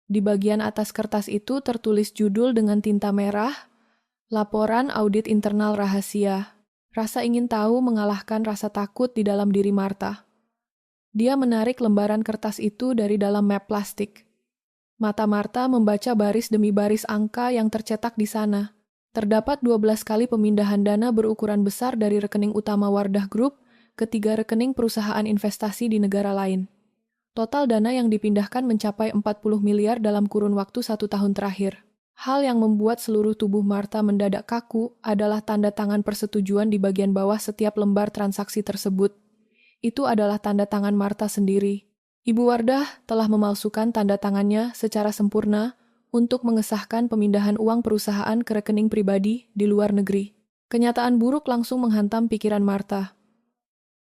Speaker 1: Di bagian atas kertas itu tertulis judul dengan tinta merah, "Laporan Audit Internal Rahasia." Rasa ingin tahu mengalahkan rasa takut di dalam diri Marta. Dia menarik lembaran kertas itu dari dalam map plastik. Mata Marta membaca baris demi baris angka yang tercetak di sana. Terdapat 12 kali pemindahan dana berukuran besar dari rekening utama Wardah Group ke 3 rekening perusahaan investasi di negara lain. Total dana yang dipindahkan mencapai 40 miliar dalam kurun waktu 1 tahun terakhir. Hal yang membuat seluruh tubuh Marta mendadak kaku adalah tanda tangan persetujuan di bagian bawah setiap lembar transaksi tersebut. Itu adalah tanda tangan Marta sendiri. Ibu Wardah telah memalsukan tanda tangannya secara sempurna untuk mengesahkan pemindahan uang perusahaan ke rekening pribadi di luar negeri. Kenyataan buruk langsung menghantam pikiran Marta.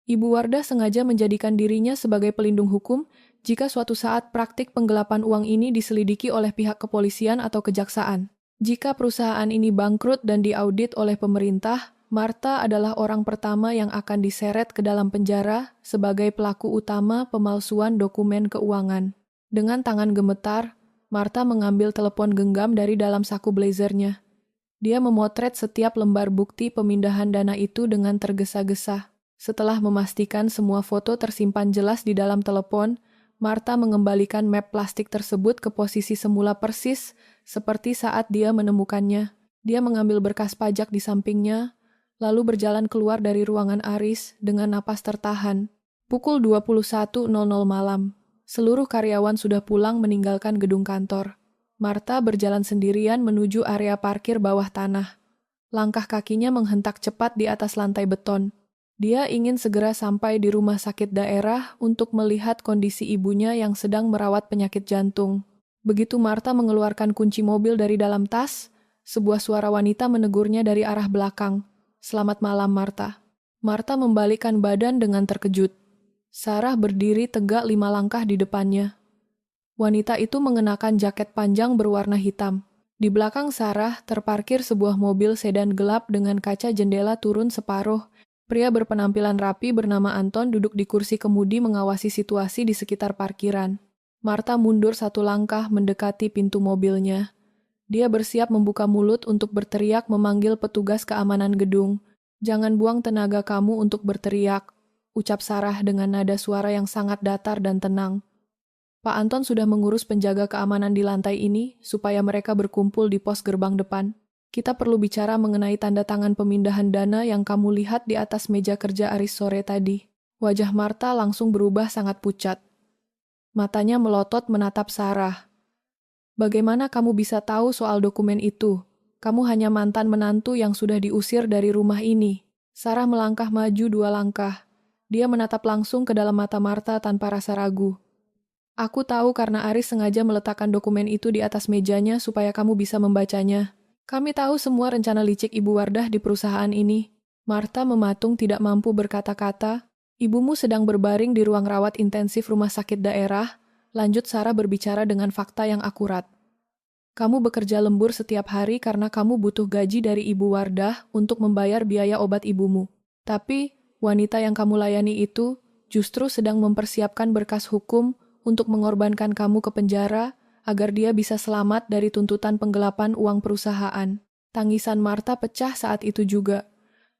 Speaker 1: Ibu Wardah sengaja menjadikan dirinya sebagai pelindung hukum jika suatu saat praktik penggelapan uang ini diselidiki oleh pihak kepolisian atau kejaksaan. Jika perusahaan ini bangkrut dan diaudit oleh pemerintah, Martha adalah orang pertama yang akan diseret ke dalam penjara sebagai pelaku utama pemalsuan dokumen keuangan. Dengan tangan gemetar, Martha mengambil telepon genggam dari dalam saku blazernya. Dia memotret setiap lembar bukti pemindahan dana itu dengan tergesa-gesa. Setelah memastikan semua foto tersimpan jelas di dalam telepon, Martha mengembalikan map plastik tersebut ke posisi semula persis, seperti saat dia menemukannya. Dia mengambil berkas pajak di sampingnya, lalu berjalan keluar dari ruangan Aris dengan napas tertahan. Pukul 21.00 malam. Seluruh karyawan sudah pulang meninggalkan gedung kantor. Martha berjalan sendirian menuju area parkir bawah tanah. Langkah kakinya menghentak cepat di atas lantai beton. Dia ingin segera sampai di rumah sakit daerah untuk melihat kondisi ibunya yang sedang merawat penyakit jantung. Begitu Martha mengeluarkan kunci mobil dari dalam tas, sebuah suara wanita menegurnya dari arah belakang. "Selamat malam, Martha." Martha membalikkan badan dengan terkejut. Sarah berdiri tegak 5 langkah di depannya. Wanita itu mengenakan jaket panjang berwarna hitam. Di belakang Sarah terparkir sebuah mobil sedan gelap dengan kaca jendela turun separuh. Pria berpenampilan rapi bernama Anton duduk di kursi kemudi mengawasi situasi di sekitar parkiran. Martha mundur 1 langkah mendekati pintu mobilnya. Dia bersiap membuka mulut untuk berteriak memanggil petugas keamanan gedung. "Jangan buang tenaga kamu untuk berteriak," ucap Sarah dengan nada suara yang sangat datar dan tenang. "Pak Anton sudah mengurus penjaga keamanan di lantai ini supaya mereka berkumpul di pos gerbang depan. Kita perlu bicara mengenai tanda tangan pemindahan dana yang kamu lihat di atas meja kerja Aris sore tadi." Wajah Martha langsung berubah sangat pucat. Matanya melotot menatap Sarah. "Bagaimana kamu bisa tahu soal dokumen itu? Kamu hanya mantan menantu yang sudah diusir dari rumah ini." Sarah melangkah maju 2 langkah. Dia menatap langsung ke dalam mata Martha tanpa rasa ragu. "Aku tahu karena Aris sengaja meletakkan dokumen itu di atas mejanya supaya kamu bisa membacanya. Kami tahu semua rencana licik Ibu Wardah di perusahaan ini." Martha mematung tidak mampu berkata-kata. "Ibumu sedang berbaring di ruang rawat intensif rumah sakit daerah," lanjut Sarah berbicara dengan fakta yang akurat. "Kamu bekerja lembur setiap hari karena kamu butuh gaji dari Ibu Wardah untuk membayar biaya obat ibumu. Tapi, wanita yang kamu layani itu justru sedang mempersiapkan berkas hukum untuk mengorbankan kamu ke penjara agar dia bisa selamat dari tuntutan penggelapan uang perusahaan." Tangisan Martha pecah saat itu juga.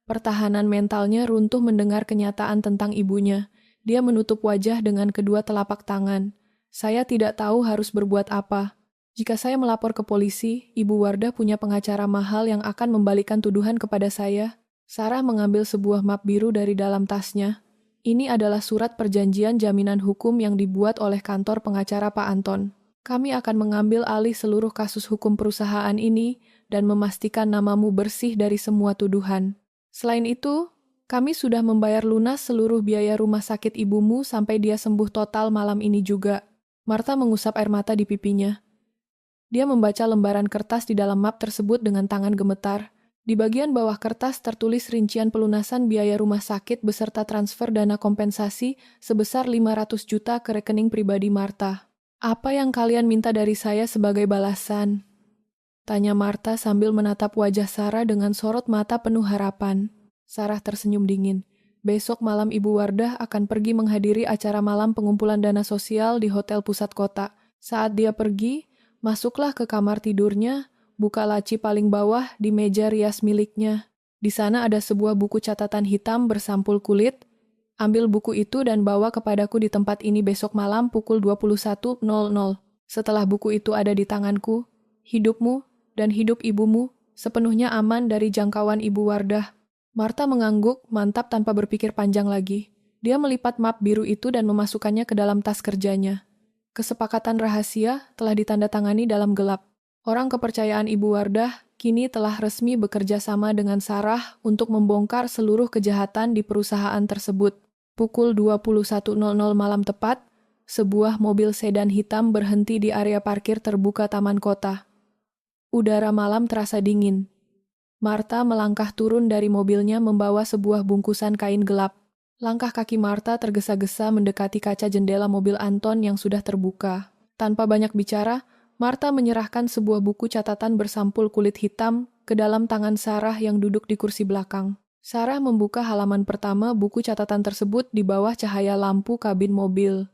Speaker 1: Pertahanan mentalnya runtuh mendengar kenyataan tentang ibunya. Dia menutup wajah dengan kedua telapak tangan. "Saya tidak tahu harus berbuat apa. Jika saya melapor ke polisi, Ibu Wardah punya pengacara mahal yang akan membalikan tuduhan kepada saya." Sarah mengambil sebuah map biru dari dalam tasnya. "Ini adalah surat perjanjian jaminan hukum yang dibuat oleh kantor pengacara Pak Anton. Kami akan mengambil alih seluruh kasus hukum perusahaan ini dan memastikan namamu bersih dari semua tuduhan. Selain itu, kami sudah membayar lunas seluruh biaya rumah sakit ibumu sampai dia sembuh total malam ini juga." Martha mengusap air mata di pipinya. Dia membaca lembaran kertas di dalam map tersebut dengan tangan gemetar. Di bagian bawah kertas tertulis rincian pelunasan biaya rumah sakit beserta transfer dana kompensasi sebesar 500 juta ke rekening pribadi Martha. "Apa yang kalian minta dari saya sebagai balasan?" tanya Martha sambil menatap wajah Sarah dengan sorot mata penuh harapan. Sarah tersenyum dingin. "Besok malam Ibu Wardah akan pergi menghadiri acara malam pengumpulan dana sosial di hotel pusat kota. Saat dia pergi, masuklah ke kamar tidurnya, buka laci paling bawah di meja rias miliknya. Di sana ada sebuah buku catatan hitam bersampul kulit. Ambil buku itu dan bawa kepadaku di tempat ini besok malam pukul 21.00. Setelah buku itu ada di tanganku, hidupmu dan hidup ibumu sepenuhnya aman dari jangkauan Ibu Wardah." Martha mengangguk, mantap tanpa berpikir panjang lagi. Dia melipat map biru itu dan memasukkannya ke dalam tas kerjanya. Kesepakatan rahasia telah ditandatangani dalam gelap. Orang kepercayaan Ibu Wardah kini telah resmi bekerja sama dengan Sarah untuk membongkar seluruh kejahatan di perusahaan tersebut. Pukul 21.00 malam tepat, sebuah mobil sedan hitam berhenti di area parkir terbuka taman kota. Udara malam terasa dingin. Martha melangkah turun dari mobilnya membawa sebuah bungkusan kain gelap. Langkah kaki Marta tergesa-gesa mendekati kaca jendela mobil Anton yang sudah terbuka. Tanpa banyak bicara, Marta menyerahkan sebuah buku catatan bersampul kulit hitam ke dalam tangan Sarah yang duduk di kursi belakang. Sarah membuka halaman pertama buku catatan tersebut di bawah cahaya lampu kabin mobil.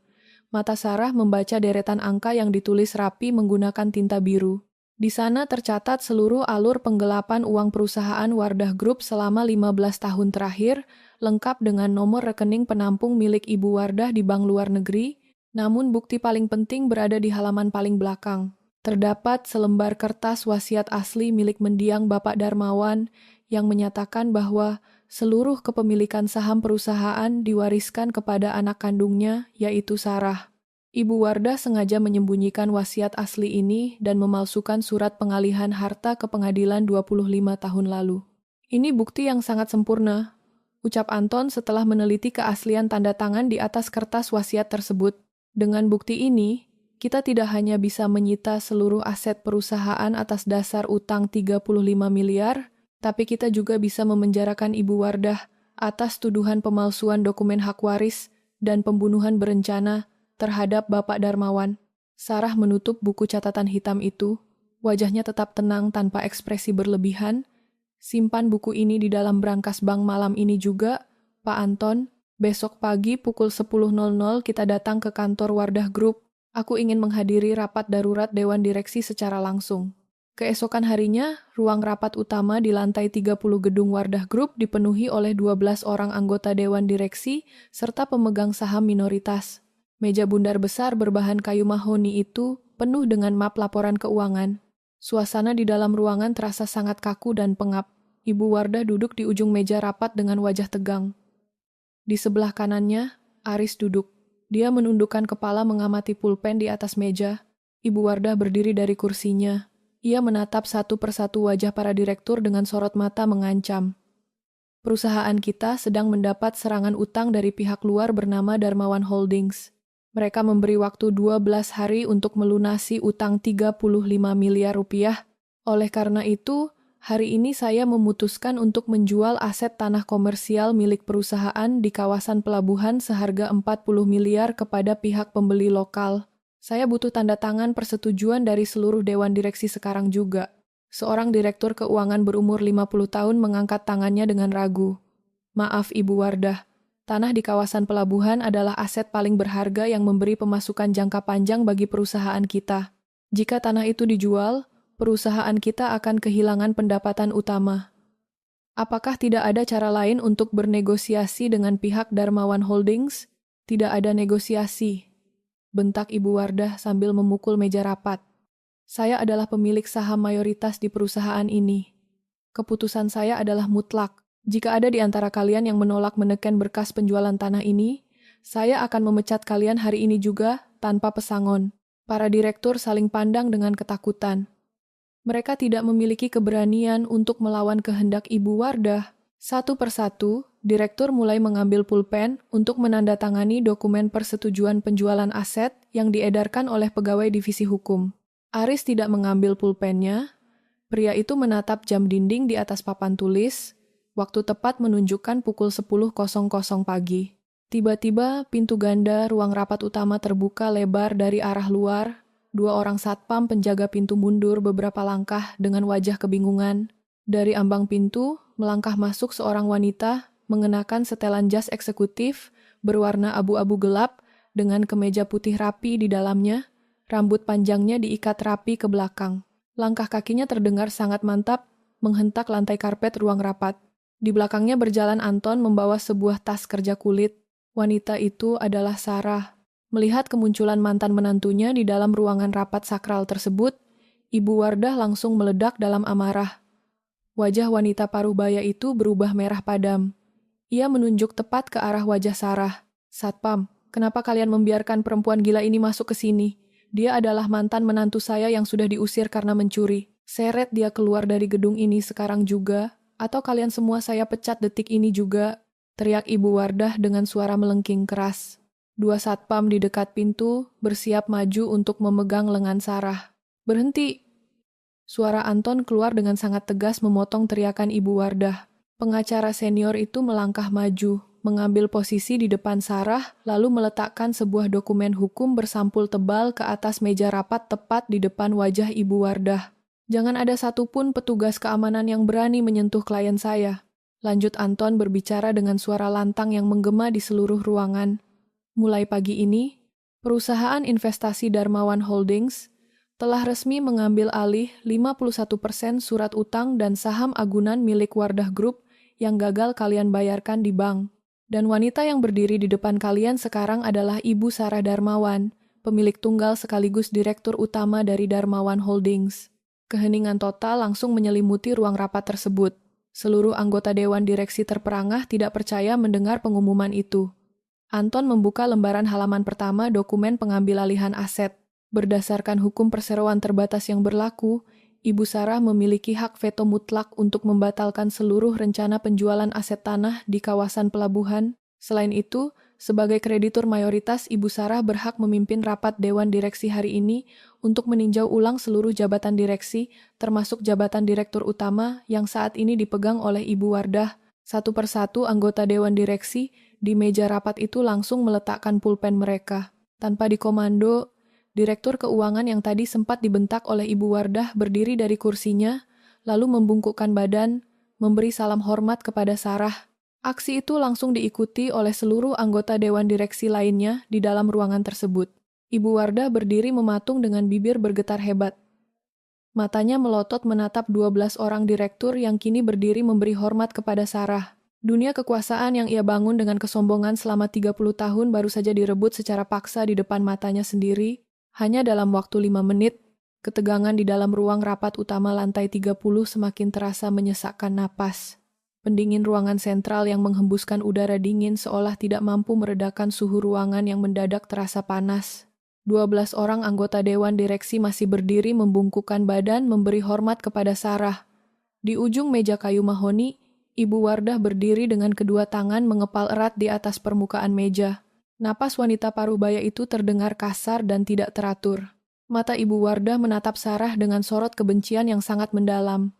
Speaker 1: Mata Sarah membaca deretan angka yang ditulis rapi menggunakan tinta biru. Di sana tercatat seluruh alur penggelapan uang perusahaan Wardah Group selama 15 tahun terakhir, lengkap dengan nomor rekening penampung milik Ibu Wardah di bank luar negeri, namun bukti paling penting berada di halaman paling belakang. Terdapat selembar kertas wasiat asli milik mendiang Bapak Darmawan yang menyatakan bahwa seluruh kepemilikan saham perusahaan diwariskan kepada anak kandungnya, yaitu Sarah. Ibu Wardah sengaja menyembunyikan wasiat asli ini dan memalsukan surat pengalihan harta ke pengadilan 25 tahun lalu. Ini bukti yang sangat sempurna, ucap Anton setelah meneliti keaslian tanda tangan di atas kertas wasiat tersebut. Dengan bukti ini, kita tidak hanya bisa menyita seluruh aset perusahaan atas dasar utang 35 miliar, tapi kita juga bisa memenjarakan Ibu Wardah atas tuduhan pemalsuan dokumen hak waris dan pembunuhan berencana terhadap Bapak Darmawan. Sarah menutup buku catatan hitam itu, wajahnya tetap tenang tanpa ekspresi berlebihan. Simpan buku ini di dalam brankas bank malam ini juga, Pak Anton. Besok pagi pukul 10.00 kita datang ke kantor Wardah Group. Aku ingin menghadiri rapat darurat Dewan Direksi secara langsung. Keesokan harinya, ruang rapat utama di lantai 30 gedung Wardah Group dipenuhi oleh 12 orang anggota Dewan Direksi serta pemegang saham minoritas. Meja bundar besar berbahan kayu mahoni itu penuh dengan map laporan keuangan. Suasana di dalam ruangan terasa sangat kaku dan pengap. Ibu Wardah duduk di ujung meja rapat dengan wajah tegang. Di sebelah kanannya, Aris duduk. Dia menundukkan kepala mengamati pulpen di atas meja. Ibu Wardah berdiri dari kursinya. Ia menatap satu persatu wajah para direktur dengan sorot mata mengancam. Perusahaan kita sedang mendapat serangan utang dari pihak luar bernama Darmawan Holdings. Mereka memberi waktu 12 hari untuk melunasi utang 35 miliar rupiah. Oleh karena itu, hari ini saya memutuskan untuk menjual aset tanah komersial milik perusahaan di kawasan pelabuhan seharga 40 miliar kepada pihak pembeli lokal. Saya butuh tanda tangan persetujuan dari seluruh Dewan Direksi sekarang juga. Seorang direktur keuangan berumur 50 tahun mengangkat tangannya dengan ragu. Maaf Ibu Wardah. Tanah di kawasan pelabuhan adalah aset paling berharga yang memberi pemasukan jangka panjang bagi perusahaan kita. Jika tanah itu dijual, perusahaan kita akan kehilangan pendapatan utama. Apakah tidak ada cara lain untuk bernegosiasi dengan pihak Darmawan Holdings? Tidak ada negosiasi, bentak Ibu Wardah sambil memukul meja rapat. Saya adalah pemilik saham mayoritas di perusahaan ini. Keputusan saya adalah mutlak. Jika ada di antara kalian yang menolak menekan berkas penjualan tanah ini, saya akan memecat kalian hari ini juga tanpa pesangon. Para direktur saling pandang dengan ketakutan. Mereka tidak memiliki keberanian untuk melawan kehendak Ibu Wardah. Satu persatu, direktur mulai mengambil pulpen untuk menandatangani dokumen persetujuan penjualan aset yang diedarkan oleh pegawai divisi hukum. Aris tidak mengambil pulpennya. Pria itu menatap jam dinding di atas papan tulis. Waktu tepat menunjukkan pukul 10.00 pagi. Tiba-tiba pintu ganda ruang rapat utama terbuka lebar dari arah luar. 2 orang satpam penjaga pintu mundur beberapa langkah dengan wajah kebingungan. Dari ambang pintu, melangkah masuk seorang wanita mengenakan setelan jas eksekutif berwarna abu-abu gelap dengan kemeja putih rapi di dalamnya. Rambut panjangnya diikat rapi ke belakang. Langkah kakinya terdengar sangat mantap menghentak lantai karpet ruang rapat. Di belakangnya berjalan Anton membawa sebuah tas kerja kulit. Wanita itu adalah Sarah. Melihat kemunculan mantan menantunya di dalam ruangan rapat sakral tersebut, Ibu Wardah langsung meledak dalam amarah. Wajah wanita paruh-baya itu berubah merah padam. Ia menunjuk tepat ke arah wajah Sarah. Satpam, kenapa kalian membiarkan perempuan gila ini masuk ke sini? Dia adalah mantan menantu saya yang sudah diusir karena mencuri. Seret dia keluar dari gedung ini sekarang juga. Atau kalian semua saya pecat detik ini juga, teriak Ibu Wardah dengan suara melengking keras. 2 satpam di dekat pintu bersiap maju untuk memegang lengan Sarah. Berhenti! Suara Anton keluar dengan sangat tegas memotong teriakan Ibu Wardah. Pengacara senior itu melangkah maju, mengambil posisi di depan Sarah, lalu meletakkan sebuah dokumen hukum bersampul tebal ke atas meja rapat tepat di depan wajah Ibu Wardah. "Jangan ada satupun petugas keamanan yang berani menyentuh klien saya," lanjut Anton berbicara dengan suara lantang yang menggema di seluruh ruangan. "Mulai pagi ini, perusahaan investasi Darmawan Holdings telah resmi mengambil alih 51% surat utang dan saham agunan milik Wardah Group yang gagal kalian bayarkan di bank. Dan wanita yang berdiri di depan kalian sekarang adalah Ibu Sarah Darmawan, pemilik tunggal sekaligus direktur utama dari Darmawan Holdings." Keheningan total langsung menyelimuti ruang rapat tersebut. Seluruh anggota Dewan Direksi terperangah tidak percaya mendengar pengumuman itu. Anton membuka lembaran halaman pertama dokumen pengambilalihan aset. Berdasarkan hukum perseroan terbatas yang berlaku, Ibu Sarah memiliki hak veto mutlak untuk membatalkan seluruh rencana penjualan aset tanah di kawasan pelabuhan. Selain itu, sebagai kreditur mayoritas, Ibu Sarah berhak memimpin rapat Dewan Direksi hari ini untuk meninjau ulang seluruh jabatan direksi, termasuk jabatan direktur utama yang saat ini dipegang oleh Ibu Wardah. Satu persatu anggota Dewan Direksi di meja rapat itu langsung meletakkan pulpen mereka. Tanpa dikomando, Direktur Keuangan yang tadi sempat dibentak oleh Ibu Wardah berdiri dari kursinya, lalu membungkukkan badan, memberi salam hormat kepada Sarah. Aksi itu langsung diikuti oleh seluruh anggota Dewan Direksi lainnya di dalam ruangan tersebut. Ibu Wardah berdiri mematung dengan bibir bergetar hebat. Matanya melotot menatap 12 orang direktur yang kini berdiri memberi hormat kepada Sarah. Dunia kekuasaan yang ia bangun dengan kesombongan selama 30 tahun baru saja direbut secara paksa di depan matanya sendiri. Hanya dalam waktu 5 menit, ketegangan di dalam ruang rapat utama lantai 30 semakin terasa menyesakkan napas. Pendingin ruangan sentral yang menghembuskan udara dingin seolah tidak mampu meredakan suhu ruangan yang mendadak terasa panas. 12 orang anggota Dewan Direksi masih berdiri membungkukkan badan memberi hormat kepada Sarah. Di ujung meja kayu mahoni, Ibu Wardah berdiri dengan kedua tangan mengepal erat di atas permukaan meja. Napas wanita parubaya itu terdengar kasar dan tidak teratur. Mata Ibu Wardah menatap Sarah dengan sorot kebencian yang sangat mendalam.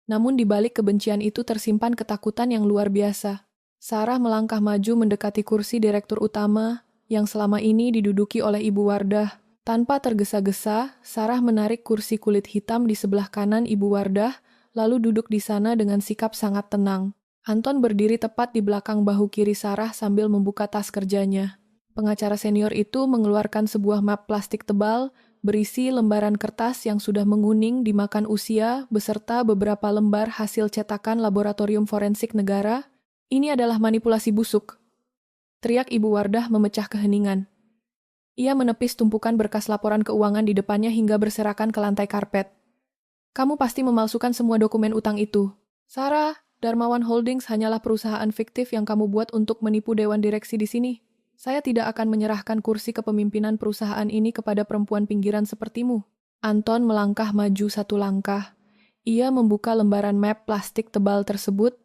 Speaker 1: Namun di balik kebencian itu tersimpan ketakutan yang luar biasa. Sarah melangkah maju mendekati kursi direktur utama yang selama ini diduduki oleh Ibu Wardah. Tanpa tergesa-gesa, Sarah menarik kursi kulit hitam di sebelah kanan Ibu Wardah, lalu duduk di sana dengan sikap sangat tenang. Anton berdiri tepat di belakang bahu kiri Sarah sambil membuka tas kerjanya. Pengacara senior itu mengeluarkan sebuah map plastik tebal berisi lembaran kertas yang sudah menguning dimakan usia beserta beberapa lembar hasil cetakan Laboratorium Forensik Negara. "Ini adalah manipulasi busuk," teriak Ibu Wardah memecah keheningan. Ia menepis tumpukan berkas laporan keuangan di depannya hingga berserakan ke lantai karpet. "Kamu pasti memalsukan semua dokumen utang itu. Sarah, Darmawan Holdings hanyalah perusahaan fiktif yang kamu buat untuk menipu Dewan Direksi di sini. Saya tidak akan menyerahkan kursi kepemimpinan perusahaan ini kepada perempuan pinggiran sepertimu." Anton melangkah maju satu langkah. Ia membuka lembaran map plastik tebal tersebut,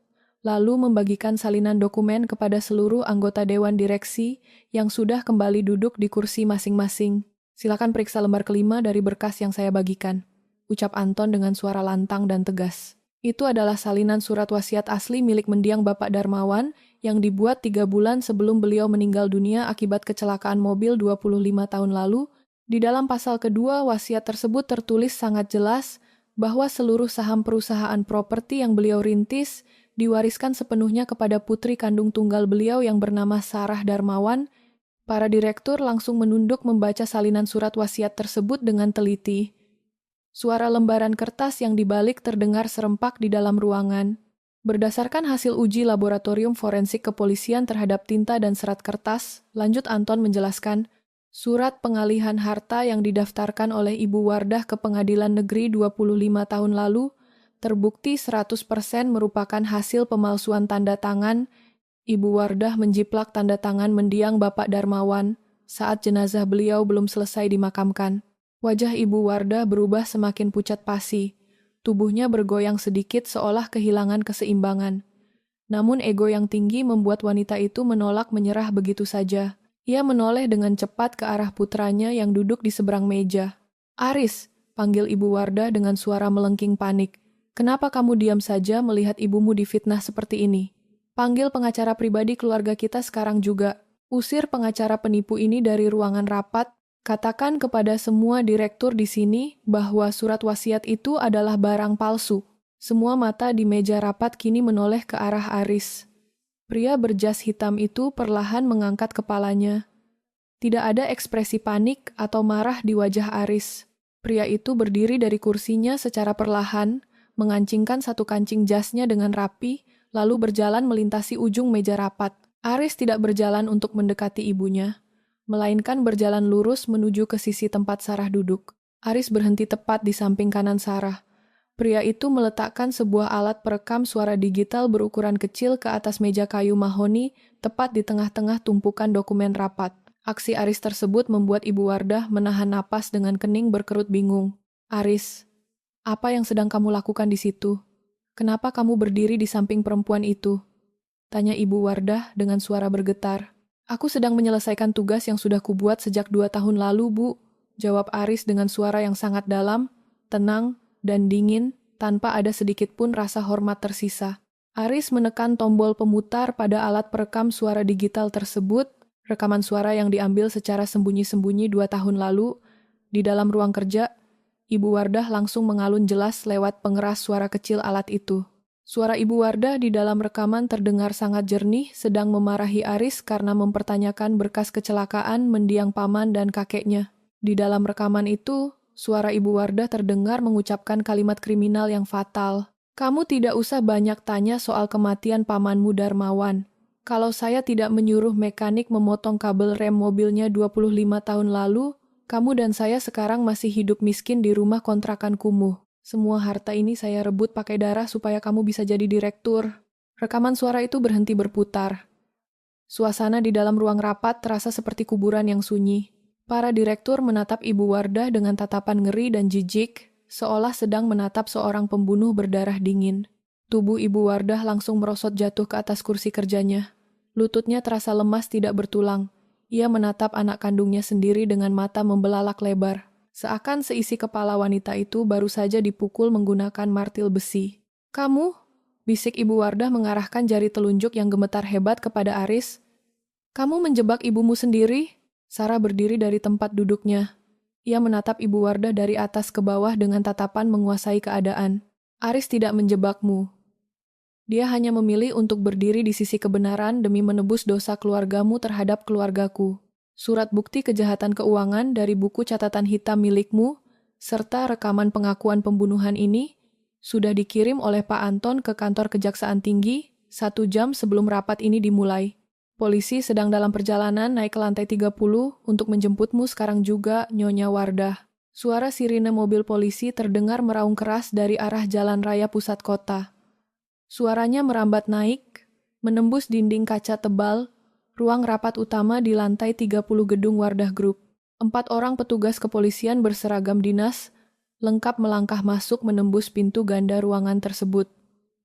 Speaker 1: lalu membagikan salinan dokumen kepada seluruh anggota Dewan Direksi yang sudah kembali duduk di kursi masing-masing. "Silakan periksa lembar kelima dari berkas yang saya bagikan," ucap Anton dengan suara lantang dan tegas. Itu adalah salinan surat wasiat asli milik mendiang Bapak Darmawan yang dibuat 3 bulan sebelum beliau meninggal dunia akibat kecelakaan mobil 25 tahun lalu. Di dalam pasal kedua wasiat tersebut tertulis sangat jelas bahwa seluruh saham perusahaan properti yang beliau rintis diwariskan sepenuhnya kepada putri kandung tunggal beliau yang bernama Sarah Darmawan. Para direktur langsung menunduk membaca salinan surat wasiat tersebut dengan teliti. Suara lembaran kertas yang dibalik terdengar serempak di dalam ruangan. Berdasarkan hasil uji laboratorium forensik kepolisian terhadap tinta dan serat kertas, lanjut Anton menjelaskan, surat pengalihan harta yang didaftarkan oleh Ibu Wardah ke Pengadilan Negeri 25 tahun lalu terbukti 100% merupakan hasil pemalsuan tanda tangan. Ibu Wardah menjiplak tanda tangan mendiang Bapak Darmawan saat jenazah beliau belum selesai dimakamkan. Wajah Ibu Wardah berubah semakin pucat pasi. Tubuhnya bergoyang sedikit seolah kehilangan keseimbangan. Namun ego yang tinggi membuat wanita itu menolak menyerah begitu saja. Ia menoleh dengan cepat ke arah putranya yang duduk di seberang meja. "Aris," panggil Ibu Wardah dengan suara melengking panik. "Kenapa kamu diam saja melihat ibumu difitnah seperti ini? Panggil pengacara pribadi keluarga kita sekarang juga. Usir pengacara penipu ini dari ruangan rapat. Katakan kepada semua direktur di sini bahwa surat wasiat itu adalah barang palsu. Semua mata di meja rapat kini menoleh ke arah Aris. Pria berjas hitam itu perlahan mengangkat kepalanya. Tidak ada ekspresi panik atau marah di wajah Aris. Pria itu berdiri dari kursinya secara perlahan, mengancingkan satu kancing jasnya dengan rapi, lalu berjalan melintasi ujung meja rapat. Aris tidak berjalan untuk mendekati ibunya, melainkan berjalan lurus menuju ke sisi tempat Sarah duduk. Aris berhenti tepat di samping kanan Sarah. Pria itu meletakkan sebuah alat perekam suara digital berukuran kecil ke atas meja kayu mahoni, tepat di tengah-tengah tumpukan dokumen rapat. Aksi Aris tersebut membuat Ibu Wardah menahan napas dengan kening berkerut bingung. Aris, apa yang sedang kamu lakukan di situ? Kenapa kamu berdiri di samping perempuan itu? Tanya Ibu Wardah dengan suara bergetar. Aku sedang menyelesaikan tugas yang sudah kubuat sejak 2 tahun lalu, Bu. Jawab Aris dengan suara yang sangat dalam, tenang, dan dingin, tanpa ada sedikit pun rasa hormat tersisa. Aris menekan tombol pemutar pada alat perekam suara digital tersebut, rekaman suara yang diambil secara sembunyi-sembunyi 2 tahun lalu. Di dalam ruang kerja, Ibu Wardah langsung mengalun jelas lewat pengeras suara kecil alat itu. Suara Ibu Wardah di dalam rekaman terdengar sangat jernih, sedang memarahi Aris karena mempertanyakan berkas kecelakaan mendiang paman dan kakeknya. Di dalam rekaman itu, suara Ibu Wardah terdengar mengucapkan kalimat kriminal yang fatal. Kamu tidak usah banyak tanya soal kematian pamanmu Darmawan. Kalau saya tidak menyuruh mekanik memotong kabel rem mobilnya 25 tahun lalu, kamu dan saya sekarang masih hidup miskin di rumah kontrakan kumuh. Semua harta ini saya rebut pakai darah supaya kamu bisa jadi direktur. Rekaman suara itu berhenti berputar. Suasana di dalam ruang rapat terasa seperti kuburan yang sunyi. Para direktur menatap Ibu Wardah dengan tatapan ngeri dan jijik, seolah sedang menatap seorang pembunuh berdarah dingin. Tubuh Ibu Wardah langsung merosot jatuh ke atas kursi kerjanya. Lututnya terasa lemas tidak bertulang. Ia menatap anak kandungnya sendiri dengan mata membelalak lebar. Seakan seisi kepala wanita itu baru saja dipukul menggunakan martil besi. Kamu? Bisik Ibu Wardah mengarahkan jari telunjuk yang gemetar hebat kepada Aris. Kamu menjebak ibumu sendiri? Sarah berdiri dari tempat duduknya. Ia menatap Ibu Wardah dari atas ke bawah dengan tatapan menguasai keadaan. Aris tidak menjebakmu. Dia hanya memilih untuk berdiri di sisi kebenaran demi menebus dosa keluargamu terhadap keluargaku. Surat bukti kejahatan keuangan dari buku catatan hitam milikmu, serta rekaman pengakuan pembunuhan ini, sudah dikirim oleh Pak Anton ke kantor Kejaksaan Tinggi 1 jam sebelum rapat ini dimulai. Polisi sedang dalam perjalanan naik ke lantai 30 untuk menjemputmu sekarang juga, Nyonya Wardah. Suara sirine mobil polisi terdengar meraung keras dari arah jalan raya pusat kota. Suaranya merambat naik, menembus dinding kaca tebal, ruang rapat utama di lantai 30 gedung Wardah Group. 4 orang petugas kepolisian berseragam dinas, lengkap melangkah masuk menembus pintu ganda ruangan tersebut.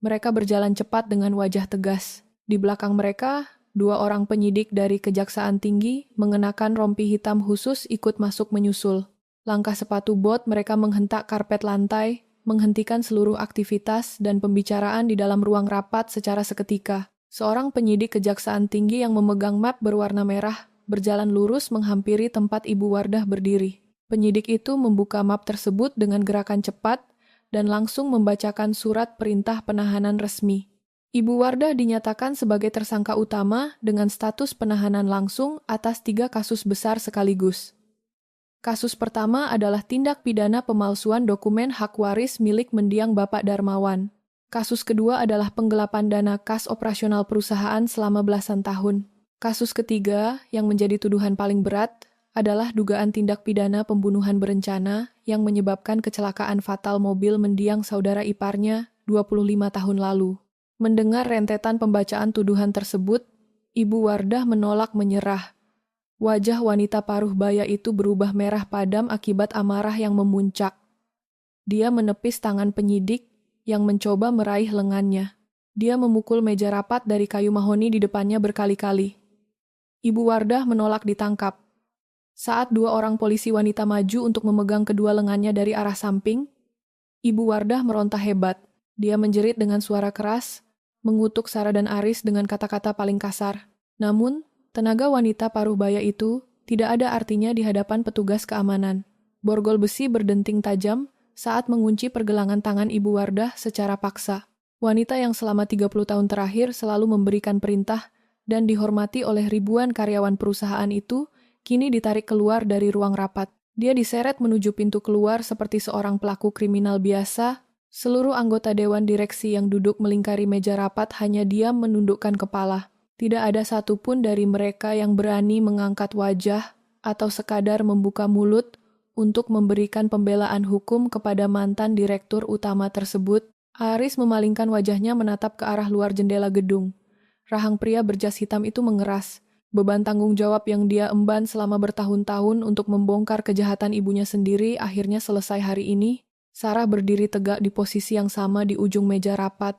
Speaker 1: Mereka berjalan cepat dengan wajah tegas. Di belakang mereka, 2 orang penyidik dari Kejaksaan Tinggi mengenakan rompi hitam khusus ikut masuk menyusul. Langkah sepatu bot mereka menghentak karpet lantai, menghentikan seluruh aktivitas dan pembicaraan di dalam ruang rapat secara seketika. Seorang penyidik Kejaksaan Tinggi yang memegang map berwarna merah berjalan lurus menghampiri tempat Ibu Wardah berdiri. Penyidik itu membuka map tersebut dengan gerakan cepat dan langsung membacakan surat perintah penahanan resmi. Ibu Wardah dinyatakan sebagai tersangka utama dengan status penahanan langsung atas 3 kasus besar sekaligus. Kasus pertama adalah tindak pidana pemalsuan dokumen hak waris milik mendiang Bapak Darmawan. Kasus kedua adalah penggelapan dana kas operasional perusahaan selama belasan tahun. Kasus ketiga, yang menjadi tuduhan paling berat, adalah dugaan tindak pidana pembunuhan berencana yang menyebabkan kecelakaan fatal mobil mendiang saudara iparnya 25 tahun lalu. Mendengar rentetan pembacaan tuduhan tersebut, Ibu Wardah menolak menyerah. Wajah wanita paruh baya itu berubah merah padam akibat amarah yang memuncak. Dia menepis tangan penyidik yang mencoba meraih lengannya. Dia memukul meja rapat dari kayu mahoni di depannya berkali-kali. Ibu Wardah menolak ditangkap. Saat 2 orang polisi wanita maju untuk memegang kedua lengannya dari arah samping, Ibu Wardah meronta hebat. Dia menjerit dengan suara keras, mengutuk Sarah dan Aris dengan kata-kata paling kasar. Namun, tenaga wanita paruh baya itu tidak ada artinya di hadapan petugas keamanan. Borgol besi berdenting tajam saat mengunci pergelangan tangan Ibu Wardah secara paksa. Wanita yang selama 30 tahun terakhir selalu memberikan perintah dan dihormati oleh ribuan karyawan perusahaan itu, kini ditarik keluar dari ruang rapat. Dia diseret menuju pintu keluar seperti seorang pelaku kriminal biasa. Seluruh anggota dewan direksi yang duduk melingkari meja rapat hanya diam menundukkan kepala. Tidak ada satupun dari mereka yang berani mengangkat wajah atau sekadar membuka mulut untuk memberikan pembelaan hukum kepada mantan direktur utama tersebut. Aris memalingkan wajahnya menatap ke arah luar jendela gedung. Rahang pria berjas hitam itu mengeras. Beban tanggung jawab yang dia emban selama bertahun-tahun untuk membongkar kejahatan ibunya sendiri akhirnya selesai hari ini. Sarah berdiri tegak di posisi yang sama di ujung meja rapat.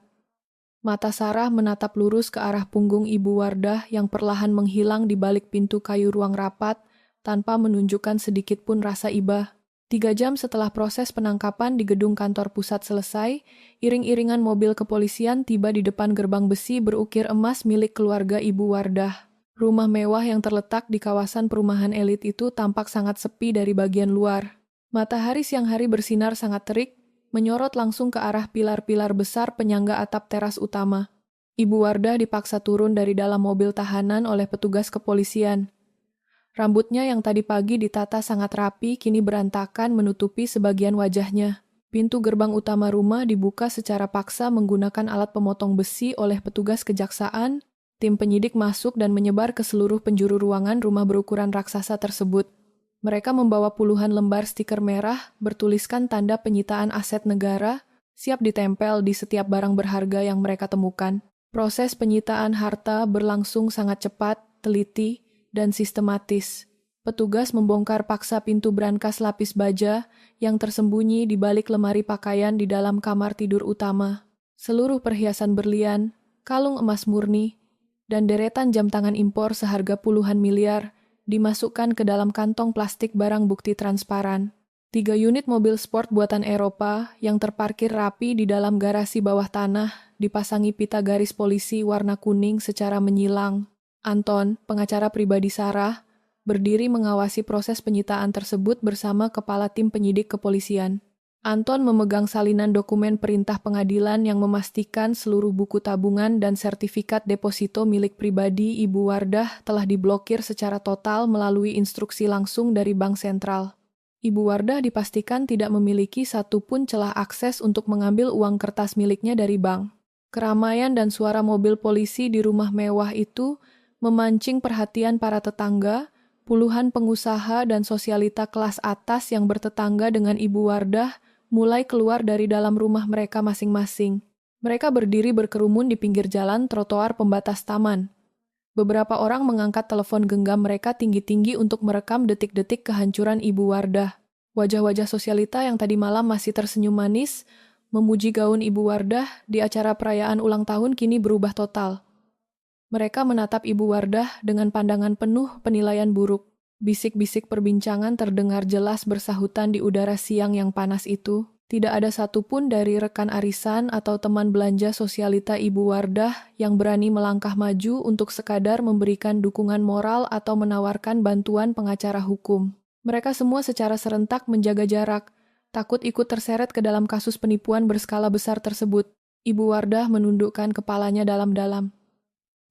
Speaker 1: Mata Sarah menatap lurus ke arah punggung Ibu Wardah yang perlahan menghilang di balik pintu kayu ruang rapat tanpa menunjukkan sedikit pun rasa iba. 3 jam setelah proses penangkapan di gedung kantor pusat selesai, iring-iringan mobil kepolisian tiba di depan gerbang besi berukir emas milik keluarga Ibu Wardah. Rumah mewah yang terletak di kawasan perumahan elit itu tampak sangat sepi dari bagian luar. Matahari siang hari bersinar sangat terik, menyorot langsung ke arah pilar-pilar besar penyangga atap teras utama. Ibu Wardah dipaksa turun dari dalam mobil tahanan oleh petugas kepolisian. Rambutnya yang tadi pagi ditata sangat rapi kini berantakan menutupi sebagian wajahnya. Pintu gerbang utama rumah dibuka secara paksa menggunakan alat pemotong besi oleh petugas kejaksaan. Tim penyidik masuk dan menyebar ke seluruh penjuru ruangan rumah berukuran raksasa tersebut. Mereka membawa puluhan lembar stiker merah bertuliskan tanda penyitaan aset negara, siap ditempel di setiap barang berharga yang mereka temukan. Proses penyitaan harta berlangsung sangat cepat, teliti, dan sistematis. Petugas membongkar paksa pintu brankas lapis baja yang tersembunyi di balik lemari pakaian di dalam kamar tidur utama. Seluruh perhiasan berlian, kalung emas murni, dan deretan jam tangan impor seharga puluhan miliar dimasukkan ke dalam kantong plastik barang bukti transparan. 3 unit mobil sport buatan Eropa yang terparkir rapi di dalam garasi bawah tanah dipasangi pita garis polisi warna kuning secara menyilang. Anton, pengacara pribadi Sarah, berdiri mengawasi proses penyitaan tersebut bersama kepala tim penyidik kepolisian. Anton memegang salinan dokumen perintah pengadilan yang memastikan seluruh buku tabungan dan sertifikat deposito milik pribadi Ibu Wardah telah diblokir secara total melalui instruksi langsung dari Bank Sentral. Ibu Wardah dipastikan tidak memiliki satupun celah akses untuk mengambil uang kertas miliknya dari bank. Keramaian dan suara mobil polisi di rumah mewah itu memancing perhatian para tetangga, puluhan pengusaha dan sosialita kelas atas yang bertetangga dengan Ibu Wardah mulai keluar dari dalam rumah mereka masing-masing. Mereka berdiri berkerumun di pinggir jalan trotoar pembatas taman. Beberapa orang mengangkat telepon genggam mereka tinggi-tinggi untuk merekam detik-detik kehancuran Ibu Wardah. Wajah-wajah sosialita yang tadi malam masih tersenyum manis, memuji gaun Ibu Wardah di acara perayaan ulang tahun kini berubah total. Mereka menatap Ibu Wardah dengan pandangan penuh penilaian buruk. Bisik-bisik perbincangan terdengar jelas bersahutan di udara siang yang panas itu. Tidak ada satupun dari rekan arisan atau teman belanja sosialita Ibu Wardah yang berani melangkah maju untuk sekadar memberikan dukungan moral atau menawarkan bantuan pengacara hukum. Mereka semua secara serentak menjaga jarak, takut ikut terseret ke dalam kasus penipuan berskala besar tersebut. Ibu Wardah menundukkan kepalanya dalam-dalam.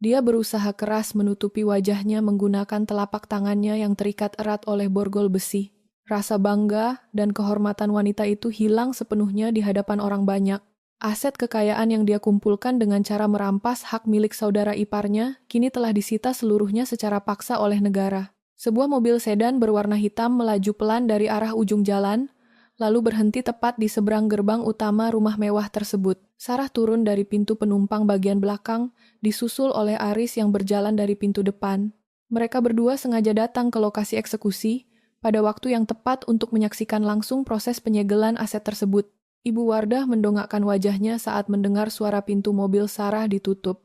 Speaker 1: Dia berusaha keras menutupi wajahnya menggunakan telapak tangannya yang terikat erat oleh borgol besi. Rasa bangga dan kehormatan wanita itu hilang sepenuhnya di hadapan orang banyak. Aset kekayaan yang dia kumpulkan dengan cara merampas hak milik saudara iparnya kini telah disita seluruhnya secara paksa oleh negara. Sebuah mobil sedan berwarna hitam melaju pelan dari arah ujung jalan, lalu berhenti tepat di seberang gerbang utama rumah mewah tersebut. Sarah turun dari pintu penumpang bagian belakang, disusul oleh Aris yang berjalan dari pintu depan. Mereka berdua sengaja datang ke lokasi eksekusi pada waktu yang tepat untuk menyaksikan langsung proses penyegelan aset tersebut. Ibu Wardah mendongakkan wajahnya saat mendengar suara pintu mobil Sarah ditutup.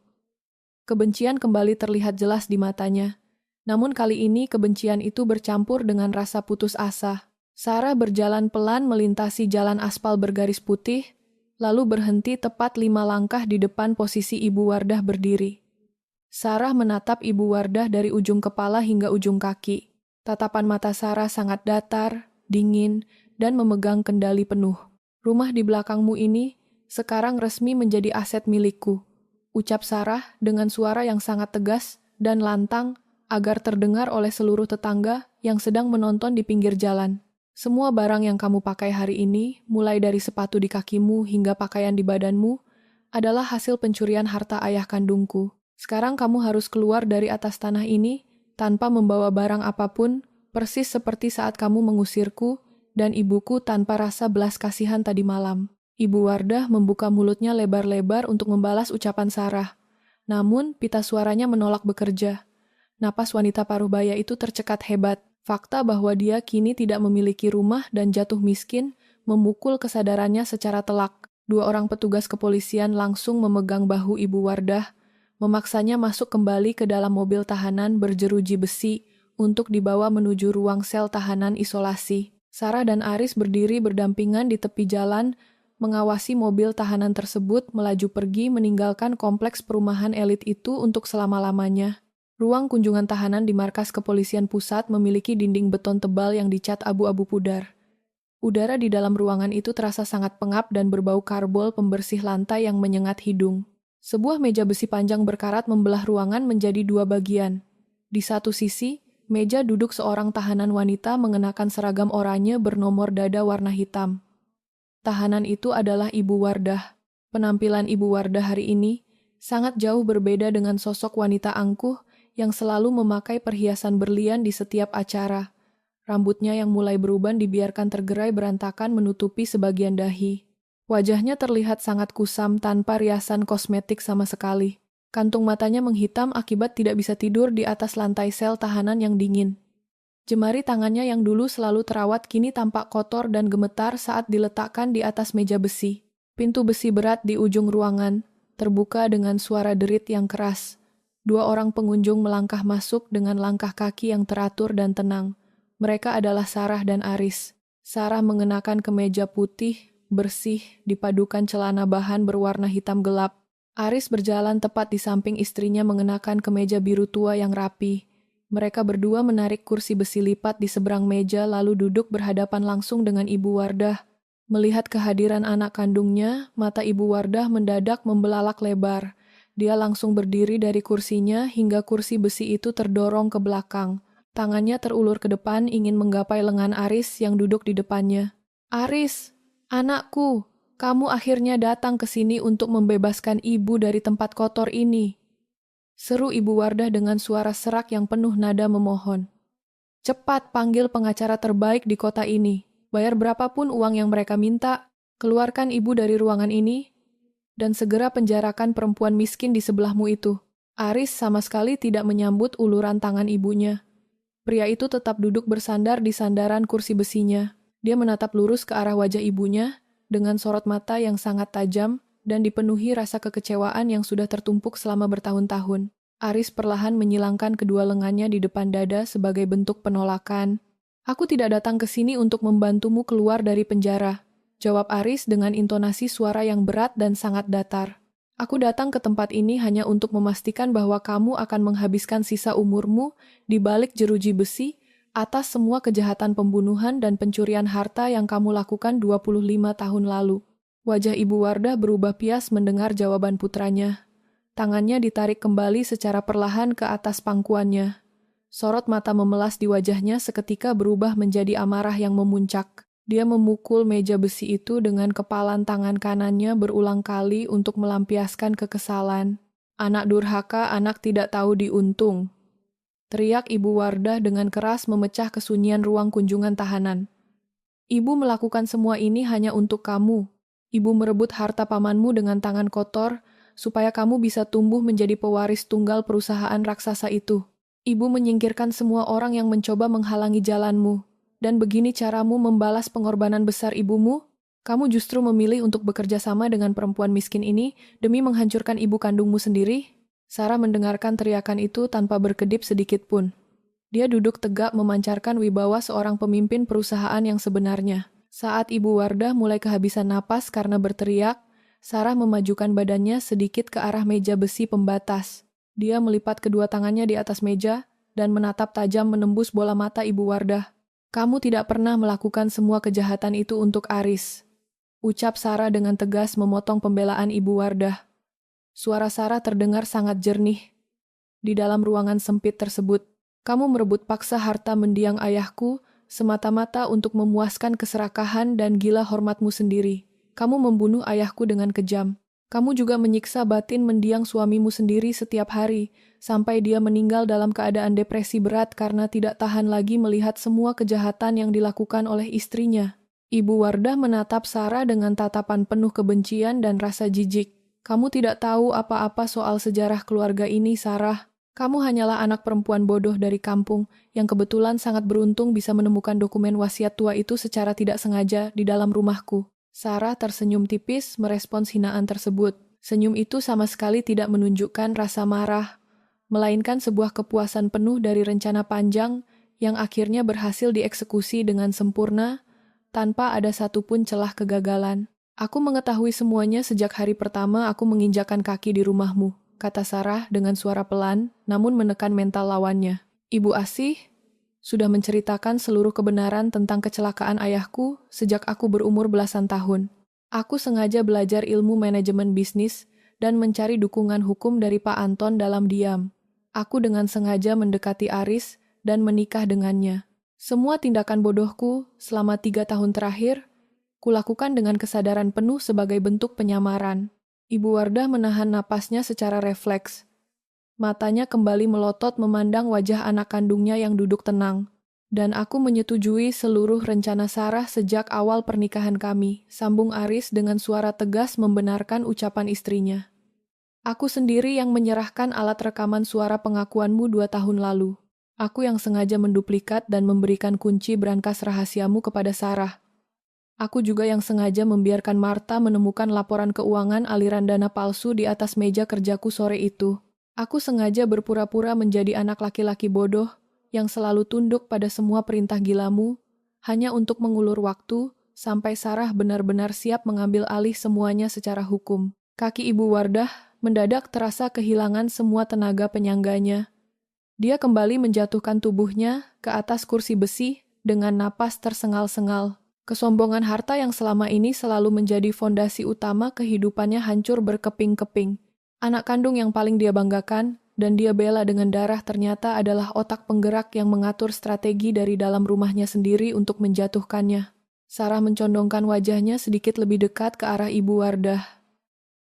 Speaker 1: Kebencian kembali terlihat jelas di matanya. Namun kali ini kebencian itu bercampur dengan rasa putus asa. Sarah berjalan pelan melintasi jalan aspal bergaris putih, lalu berhenti tepat 5 langkah di depan posisi Ibu Wardah berdiri. Sarah menatap Ibu Wardah dari ujung kepala hingga ujung kaki. Tatapan mata Sarah sangat datar, dingin, dan memegang kendali penuh. "Rumah di belakangmu ini sekarang resmi menjadi aset milikku," ucap Sarah dengan suara yang sangat tegas dan lantang agar terdengar oleh seluruh tetangga yang sedang menonton di pinggir jalan. "Semua barang yang kamu pakai hari ini, mulai dari sepatu di kakimu hingga pakaian di badanmu, adalah hasil pencurian harta ayah kandungku. Sekarang kamu harus keluar dari atas tanah ini tanpa membawa barang apapun, persis seperti saat kamu mengusirku dan ibuku tanpa rasa belas kasihan tadi malam." Ibu Wardah membuka mulutnya lebar-lebar untuk membalas ucapan Sarah. Namun, pita suaranya menolak bekerja. Napas wanita paruh baya itu tercekat hebat. Fakta bahwa dia kini tidak memiliki rumah dan jatuh miskin memukul kesadarannya secara telak. 2 orang petugas kepolisian langsung memegang bahu Ibu Wardah, memaksanya masuk kembali ke dalam mobil tahanan berjeruji besi untuk dibawa menuju ruang sel tahanan isolasi. Sarah dan Aris berdiri berdampingan di tepi jalan, mengawasi mobil tahanan tersebut melaju pergi meninggalkan kompleks perumahan elit itu untuk selama-lamanya. Ruang kunjungan tahanan di markas kepolisian pusat memiliki dinding beton tebal yang dicat abu-abu pudar. Udara di dalam ruangan itu terasa sangat pengap dan berbau karbol pembersih lantai yang menyengat hidung. Sebuah meja besi panjang berkarat membelah ruangan menjadi 2 bagian. Di satu sisi, meja duduk seorang tahanan wanita mengenakan seragam oranye bernomor dada warna hitam. Tahanan itu adalah Ibu Wardah. Penampilan Ibu Wardah hari ini sangat jauh berbeda dengan sosok wanita angkuh yang selalu memakai perhiasan berlian di setiap acara. Rambutnya yang mulai beruban dibiarkan tergerai berantakan menutupi sebagian dahi. Wajahnya terlihat sangat kusam tanpa riasan kosmetik sama sekali. Kantung matanya menghitam akibat tidak bisa tidur di atas lantai sel tahanan yang dingin. Jemari tangannya yang dulu selalu terawat kini tampak kotor dan gemetar saat diletakkan di atas meja besi. Pintu besi berat di ujung ruangan terbuka dengan suara derit yang keras. 2 orang pengunjung melangkah masuk dengan langkah kaki yang teratur dan tenang. Mereka adalah Sarah dan Aris. Sarah mengenakan kemeja putih, bersih, dipadukan celana bahan berwarna hitam gelap. Aris berjalan tepat di samping istrinya mengenakan kemeja biru tua yang rapi. Mereka berdua menarik kursi besi lipat di seberang meja lalu duduk berhadapan langsung dengan Ibu Wardah. Melihat kehadiran anak kandungnya, mata Ibu Wardah mendadak membelalak lebar. Dia langsung berdiri dari kursinya hingga kursi besi itu terdorong ke belakang. Tangannya terulur ke depan ingin menggapai lengan Aris yang duduk di depannya. "Aris, anakku, kamu akhirnya datang ke sini untuk membebaskan ibu dari tempat kotor ini," seru Ibu Wardah dengan suara serak yang penuh nada memohon. "Cepat panggil pengacara terbaik di kota ini. Bayar berapapun uang yang mereka minta. Keluarkan ibu dari ruangan ini dan segera penjarakan perempuan miskin di sebelahmu itu." Aris sama sekali tidak menyambut uluran tangan ibunya. Pria itu tetap duduk bersandar di sandaran kursi besinya. Dia menatap lurus ke arah wajah ibunya dengan sorot mata yang sangat tajam dan dipenuhi rasa kekecewaan yang sudah tertumpuk selama bertahun-tahun. Aris perlahan menyilangkan kedua lengannya di depan dada sebagai bentuk penolakan. "Aku tidak datang ke sini untuk membantumu keluar dari penjara," jawab Aris dengan intonasi suara yang berat dan sangat datar. "Aku datang ke tempat ini hanya untuk memastikan bahwa kamu akan menghabiskan sisa umurmu di balik jeruji besi atas semua kejahatan pembunuhan dan pencurian harta yang kamu lakukan 25 tahun lalu." Wajah Ibu Wardah berubah pias mendengar jawaban putranya. Tangannya ditarik kembali secara perlahan ke atas pangkuannya. Sorot mata memelas di wajahnya seketika berubah menjadi amarah yang memuncak. Dia memukul meja besi itu dengan kepalan tangan kanannya berulang kali untuk melampiaskan kekesalan. "Anak durhaka, anak tidak tahu diuntung," teriak Ibu Wardah dengan keras memecah kesunyian ruang kunjungan tahanan. "Ibu melakukan semua ini hanya untuk kamu. Ibu merebut harta pamanmu dengan tangan kotor supaya kamu bisa tumbuh menjadi pewaris tunggal perusahaan raksasa itu. Ibu menyingkirkan semua orang yang mencoba menghalangi jalanmu. Dan begini caramu membalas pengorbanan besar ibumu? Kamu justru memilih untuk bekerja sama dengan perempuan miskin ini demi menghancurkan ibu kandungmu sendiri?" Sarah mendengarkan teriakan itu tanpa berkedip sedikit pun. Dia duduk tegak memancarkan wibawa seorang pemimpin perusahaan yang sebenarnya. Saat Ibu Wardah mulai kehabisan napas karena berteriak, Sarah memajukan badannya sedikit ke arah meja besi pembatas. Dia melipat kedua tangannya di atas meja dan menatap tajam menembus bola mata Ibu Wardah. Kamu tidak pernah melakukan semua kejahatan itu untuk Aris. Ucap Sarah dengan tegas memotong pembelaan Ibu Wardah. Suara Sarah terdengar sangat jernih. Di dalam ruangan sempit tersebut, kamu merebut paksa harta mendiang ayahku semata-mata untuk memuaskan keserakahan dan gila hormatmu sendiri. Kamu membunuh ayahku dengan kejam. Kamu juga menyiksa batin mendiang suamimu sendiri setiap hari, sampai dia meninggal dalam keadaan depresi berat karena tidak tahan lagi melihat semua kejahatan yang dilakukan oleh istrinya. Ibu Wardah menatap Sarah dengan tatapan penuh kebencian dan rasa jijik. Kamu tidak tahu apa-apa soal sejarah keluarga ini, Sarah. Kamu hanyalah anak perempuan bodoh dari kampung yang kebetulan sangat beruntung bisa menemukan dokumen wasiat tua itu secara tidak sengaja di dalam rumahku. Sarah tersenyum tipis merespons hinaan tersebut. Senyum itu sama sekali tidak menunjukkan rasa marah, melainkan sebuah kepuasan penuh dari rencana panjang yang akhirnya berhasil dieksekusi dengan sempurna tanpa ada satupun celah kegagalan. Aku mengetahui semuanya sejak hari pertama aku menginjakkan kaki di rumahmu, kata Sarah dengan suara pelan namun menekan mental lawannya. Ibu Asih sudah menceritakan seluruh kebenaran tentang kecelakaan ayahku sejak aku berumur belasan tahun. Aku sengaja belajar ilmu manajemen bisnis dan mencari dukungan hukum dari Pak Anton dalam diam. Aku dengan sengaja mendekati Aris dan menikah dengannya. Semua tindakan bodohku selama 3 tahun terakhir, kulakukan dengan kesadaran penuh sebagai bentuk penyamaran. Ibu Wardah menahan napasnya secara refleks. Matanya kembali melotot memandang wajah anak kandungnya yang duduk tenang. Dan aku menyetujui seluruh rencana Sarah sejak awal pernikahan kami, sambung Aris dengan suara tegas membenarkan ucapan istrinya. Aku sendiri yang menyerahkan alat rekaman suara pengakuanmu 2 tahun lalu. Aku yang sengaja menduplikat dan memberikan kunci brankas rahasiamu kepada Sarah. Aku juga yang sengaja membiarkan Martha menemukan laporan keuangan aliran dana palsu di atas meja kerjaku sore itu. Aku sengaja berpura-pura menjadi anak laki-laki bodoh yang selalu tunduk pada semua perintah gilamu, hanya untuk mengulur waktu sampai Sarah benar-benar siap mengambil alih semuanya secara hukum. Kaki Ibu Wardah mendadak terasa kehilangan semua tenaga penyangganya. Dia kembali menjatuhkan tubuhnya ke atas kursi besi dengan napas tersengal-sengal. Kesombongan harta yang selama ini selalu menjadi fondasi utama kehidupannya hancur berkeping-keping. Anak kandung yang paling dia banggakan dan dia bela dengan darah ternyata adalah otak penggerak yang mengatur strategi dari dalam rumahnya sendiri untuk menjatuhkannya. Sarah mencondongkan wajahnya sedikit lebih dekat ke arah Ibu Wardah.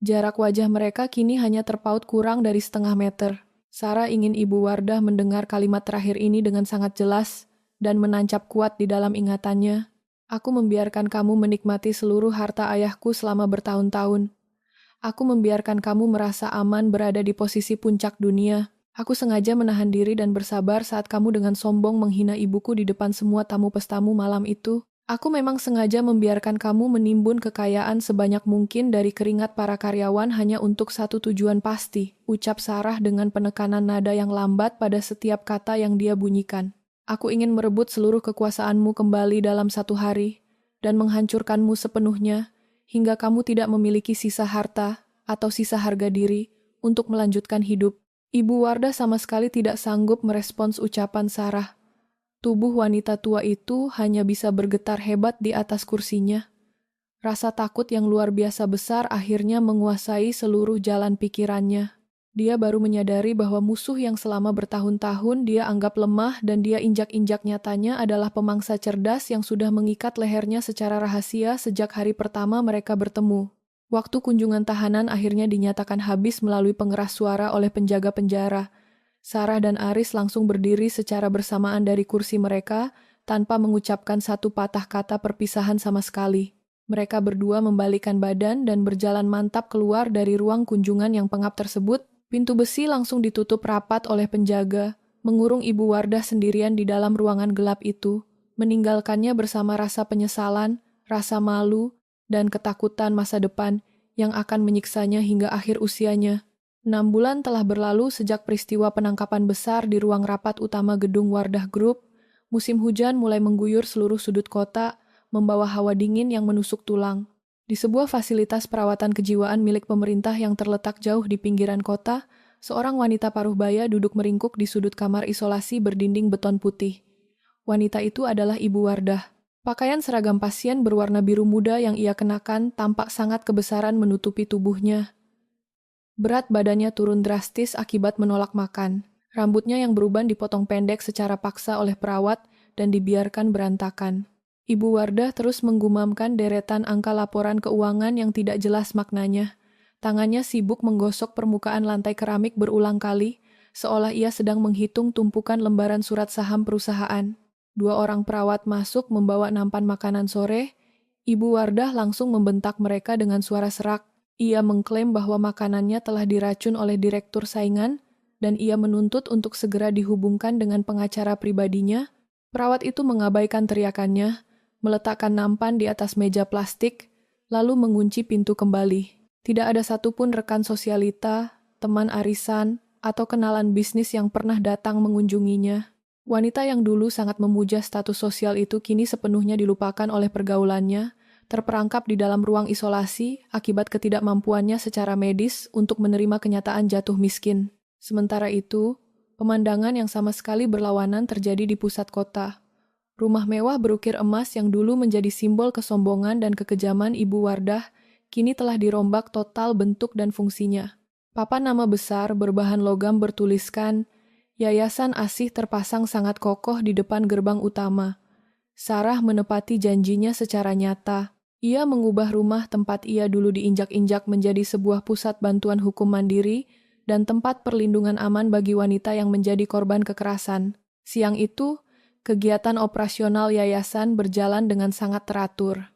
Speaker 1: Jarak wajah mereka kini hanya terpaut kurang dari setengah meter. Sarah ingin Ibu Wardah mendengar kalimat terakhir ini dengan sangat jelas dan menancap kuat di dalam ingatannya. Aku membiarkan kamu menikmati seluruh harta ayahku selama bertahun-tahun. Aku membiarkan kamu merasa aman berada di posisi puncak dunia. Aku sengaja menahan diri dan bersabar saat kamu dengan sombong menghina ibuku di depan semua tamu pestamu malam itu. Aku memang sengaja membiarkan kamu menimbun kekayaan sebanyak mungkin dari keringat para karyawan hanya untuk satu tujuan pasti, ucap Sarah dengan penekanan nada yang lambat pada setiap kata yang dia bunyikan. Aku ingin merebut seluruh kekuasaanmu kembali dalam satu hari dan menghancurkanmu sepenuhnya, hingga kamu tidak memiliki sisa harta atau sisa harga diri untuk melanjutkan hidup. Ibu Wardah sama sekali tidak sanggup merespons ucapan Sarah. Tubuh wanita tua itu hanya bisa bergetar hebat di atas kursinya. Rasa takut yang luar biasa besar akhirnya menguasai seluruh jalan pikirannya. Dia baru menyadari bahwa musuh yang selama bertahun-tahun dia anggap lemah dan dia injak-injak nyatanya adalah pemangsa cerdas yang sudah mengikat lehernya secara rahasia sejak hari pertama mereka bertemu. Waktu kunjungan tahanan akhirnya dinyatakan habis melalui pengeras suara oleh penjaga penjara. Sarah dan Aris langsung berdiri secara bersamaan dari kursi mereka tanpa mengucapkan satu patah kata perpisahan sama sekali. Mereka berdua membalikkan badan dan berjalan mantap keluar dari ruang kunjungan yang pengap tersebut. Pintu besi langsung ditutup rapat oleh penjaga, mengurung Ibu Wardah sendirian di dalam ruangan gelap itu, meninggalkannya bersama rasa penyesalan, rasa malu, dan ketakutan masa depan yang akan menyiksanya hingga akhir usianya. 6 bulan telah berlalu sejak peristiwa penangkapan besar di ruang rapat utama gedung Wardah Group. Musim hujan mulai mengguyur seluruh sudut kota, membawa hawa dingin yang menusuk tulang. Di sebuah fasilitas perawatan kejiwaan milik pemerintah yang terletak jauh di pinggiran kota, seorang wanita paruh baya duduk meringkuk di sudut kamar isolasi berdinding beton putih. Wanita itu adalah Ibu Wardah. Pakaian seragam pasien berwarna biru muda yang ia kenakan tampak sangat kebesaran menutupi tubuhnya. Berat badannya turun drastis akibat menolak makan. Rambutnya yang beruban dipotong pendek secara paksa oleh perawat dan dibiarkan berantakan. Ibu Wardah terus menggumamkan deretan angka laporan keuangan yang tidak jelas maknanya. Tangannya sibuk menggosok permukaan lantai keramik berulang kali, seolah ia sedang menghitung tumpukan lembaran surat saham perusahaan. 2 orang perawat masuk membawa nampan makanan sore. Ibu Wardah langsung membentak mereka dengan suara serak. Ia mengklaim bahwa makanannya telah diracun oleh direktur saingan, dan ia menuntut untuk segera dihubungkan dengan pengacara pribadinya. Perawat itu mengabaikan teriakannya, meletakkan nampan di atas meja plastik, lalu mengunci pintu kembali. Tidak ada satupun rekan sosialita, teman arisan, atau kenalan bisnis yang pernah datang mengunjunginya. Wanita yang dulu sangat memuja status sosial itu kini sepenuhnya dilupakan oleh pergaulannya, terperangkap di dalam ruang isolasi akibat ketidakmampuannya secara medis untuk menerima kenyataan jatuh miskin. Sementara itu, pemandangan yang sama sekali berlawanan terjadi di pusat kota. Rumah mewah berukir emas yang dulu menjadi simbol kesombongan dan kekejaman Ibu Wardah, kini telah dirombak total bentuk dan fungsinya. Papan nama besar berbahan logam bertuliskan, Yayasan Asih terpasang sangat kokoh di depan gerbang utama. Sarah menepati janjinya secara nyata. Ia mengubah rumah tempat ia dulu diinjak-injak menjadi sebuah pusat bantuan hukum mandiri dan tempat perlindungan aman bagi wanita yang menjadi korban kekerasan. Siang itu, kegiatan operasional yayasan berjalan dengan sangat teratur.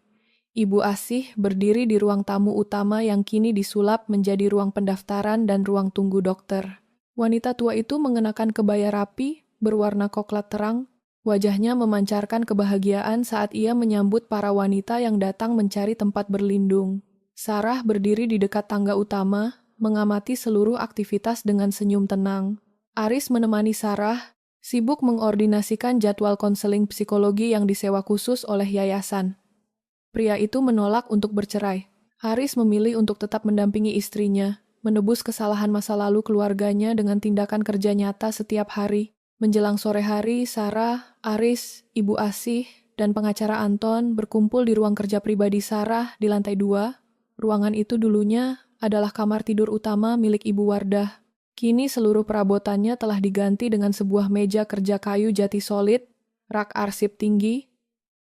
Speaker 1: Ibu Asih berdiri di ruang tamu utama yang kini disulap menjadi ruang pendaftaran dan ruang tunggu dokter. Wanita tua itu mengenakan kebaya rapi, berwarna coklat terang. Wajahnya memancarkan kebahagiaan saat ia menyambut para wanita yang datang mencari tempat berlindung. Sarah berdiri di dekat tangga utama, mengamati seluruh aktivitas dengan senyum tenang. Aris menemani Sarah, sibuk mengordinasikan jadwal konseling psikologi yang disewa khusus oleh yayasan. Pria itu menolak untuk bercerai. Aris memilih untuk tetap mendampingi istrinya, menebus kesalahan masa lalu keluarganya dengan tindakan kerja nyata setiap hari. Menjelang sore hari, Sarah, Aris, Ibu Asih, dan pengacara Anton berkumpul di ruang kerja pribadi Sarah di lantai 2. Ruangan itu dulunya adalah kamar tidur utama milik Ibu Wardah. Kini seluruh perabotannya telah diganti dengan sebuah meja kerja kayu jati solid, rak arsip tinggi,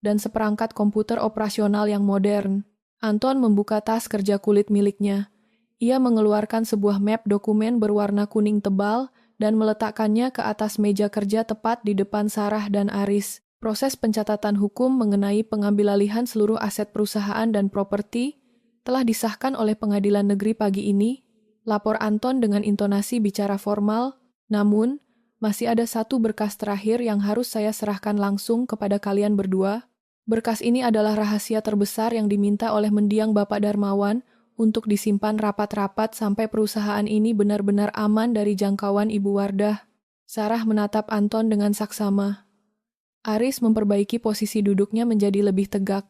Speaker 1: dan seperangkat komputer operasional yang modern. Anton membuka tas kerja kulit miliknya. Ia mengeluarkan sebuah map dokumen berwarna kuning tebal dan meletakkannya ke atas meja kerja tepat di depan Sarah dan Aris. Proses pencatatan hukum mengenai pengambilalihan seluruh aset perusahaan dan properti telah disahkan oleh pengadilan negeri pagi ini. Lapor Anton dengan intonasi bicara formal, namun masih ada satu berkas terakhir yang harus saya serahkan langsung kepada kalian berdua. Berkas ini adalah rahasia terbesar yang diminta oleh mendiang Bapak Darmawan untuk disimpan rapat-rapat sampai perusahaan ini benar-benar aman dari jangkauan Ibu Wardah. Sarah menatap Anton dengan saksama. Aris memperbaiki posisi duduknya menjadi lebih tegak.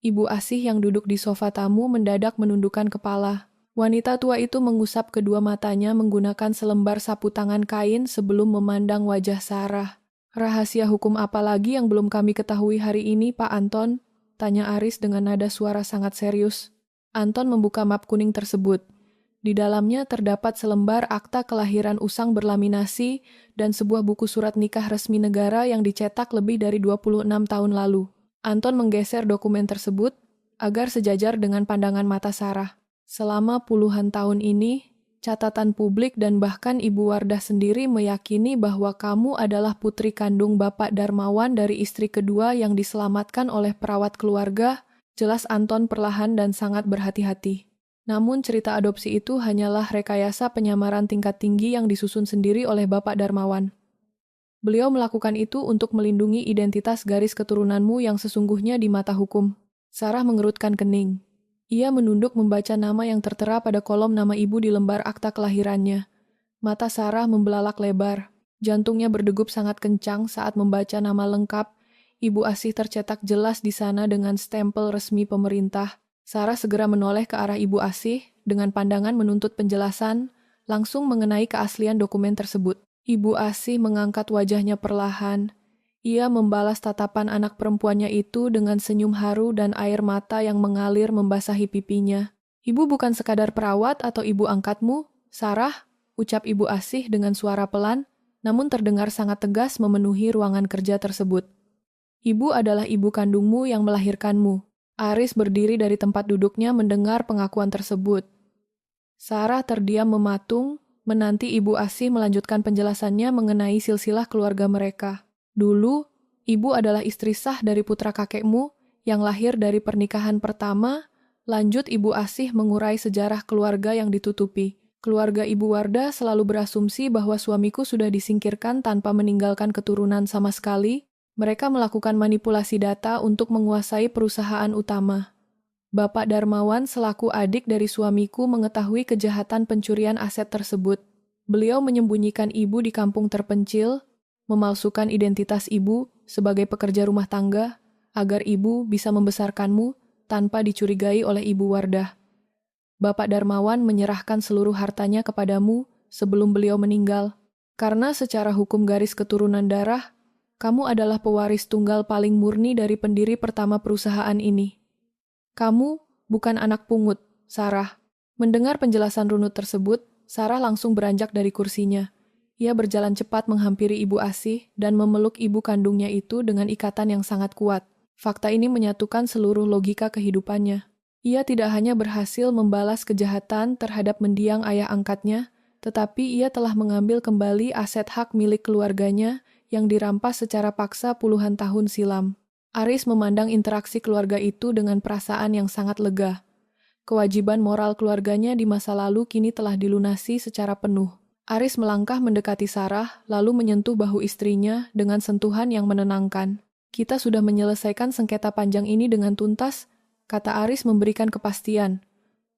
Speaker 1: Ibu Asih yang duduk di sofa tamu mendadak menundukkan kepala. Wanita tua itu mengusap kedua matanya menggunakan selembar sapu tangan kain sebelum memandang wajah Sarah. Rahasia hukum apa lagi yang belum kami ketahui hari ini, Pak Anton? Tanya Aris dengan nada suara sangat serius. Anton membuka map kuning tersebut. Di dalamnya terdapat selembar akta kelahiran usang berlaminasi dan sebuah buku surat nikah resmi negara yang dicetak lebih dari 26 tahun lalu. Anton menggeser dokumen tersebut agar sejajar dengan pandangan mata Sarah. Selama puluhan tahun ini, catatan publik dan bahkan Ibu Wardah sendiri meyakini bahwa kamu adalah putri kandung Bapak Darmawan dari istri kedua yang diselamatkan oleh perawat keluarga. Jelas Anton perlahan dan sangat berhati-hati. Namun cerita adopsi itu hanyalah rekayasa penyamaran tingkat tinggi yang disusun sendiri oleh Bapak Darmawan. Beliau melakukan itu untuk melindungi identitas garis keturunanmu yang sesungguhnya di mata hukum. Sarah mengerutkan kening. Ia menunduk membaca nama yang tertera pada kolom nama ibu di lembar akta kelahirannya. Mata Sarah membelalak lebar. Jantungnya berdegup sangat kencang saat membaca nama lengkap. Ibu Asih tercetak jelas di sana dengan stempel resmi pemerintah. Sarah segera menoleh ke arah Ibu Asih dengan pandangan menuntut penjelasan langsung mengenai keaslian dokumen tersebut. Ibu Asih mengangkat wajahnya perlahan. Ia membalas tatapan anak perempuannya itu dengan senyum haru dan air mata yang mengalir membasahi pipinya. Ibu bukan sekadar perawat atau ibu angkatmu, Sarah, ucap Ibu Asih dengan suara pelan, namun terdengar sangat tegas memenuhi ruangan kerja tersebut. Ibu adalah ibu kandungmu yang melahirkanmu. Aris berdiri dari tempat duduknya mendengar pengakuan tersebut. Sarah terdiam mematung, menanti Ibu Asih melanjutkan penjelasannya mengenai silsilah keluarga mereka. Dulu, ibu adalah istri sah dari putra kakekmu yang lahir dari pernikahan pertama. Lanjut Ibu Asih mengurai sejarah keluarga yang ditutupi. Keluarga Ibu Wardah selalu berasumsi bahwa suamiku sudah disingkirkan tanpa meninggalkan keturunan sama sekali. Mereka melakukan manipulasi data untuk menguasai perusahaan utama. Bapak Darmawan selaku adik dari suamiku mengetahui kejahatan pencurian aset tersebut. Beliau menyembunyikan ibu di kampung terpencil, memalsukan identitas ibu sebagai pekerja rumah tangga, agar ibu bisa membesarkanmu tanpa dicurigai oleh Ibu Wardah. Bapak Darmawan menyerahkan seluruh hartanya kepadamu sebelum beliau meninggal. Karena secara hukum garis keturunan darah, kamu adalah pewaris tunggal paling murni dari pendiri pertama perusahaan ini. Kamu bukan anak pungut, Sarah. Mendengar penjelasan runut tersebut, Sarah langsung beranjak dari kursinya. Ia berjalan cepat menghampiri Ibu Asih dan memeluk ibu kandungnya itu dengan ikatan yang sangat kuat. Fakta ini menyatukan seluruh logika kehidupannya. Ia tidak hanya berhasil membalas kejahatan terhadap mendiang ayah angkatnya, tetapi ia telah mengambil kembali aset hak milik keluarganya yang dirampas secara paksa puluhan tahun silam. Aris memandang interaksi keluarga itu dengan perasaan yang sangat lega. Kewajiban moral keluarganya di masa lalu kini telah dilunasi secara penuh. Aris melangkah mendekati Sarah, lalu menyentuh bahu istrinya dengan sentuhan yang menenangkan. Kita sudah menyelesaikan sengketa panjang ini dengan tuntas, kata Aris memberikan kepastian.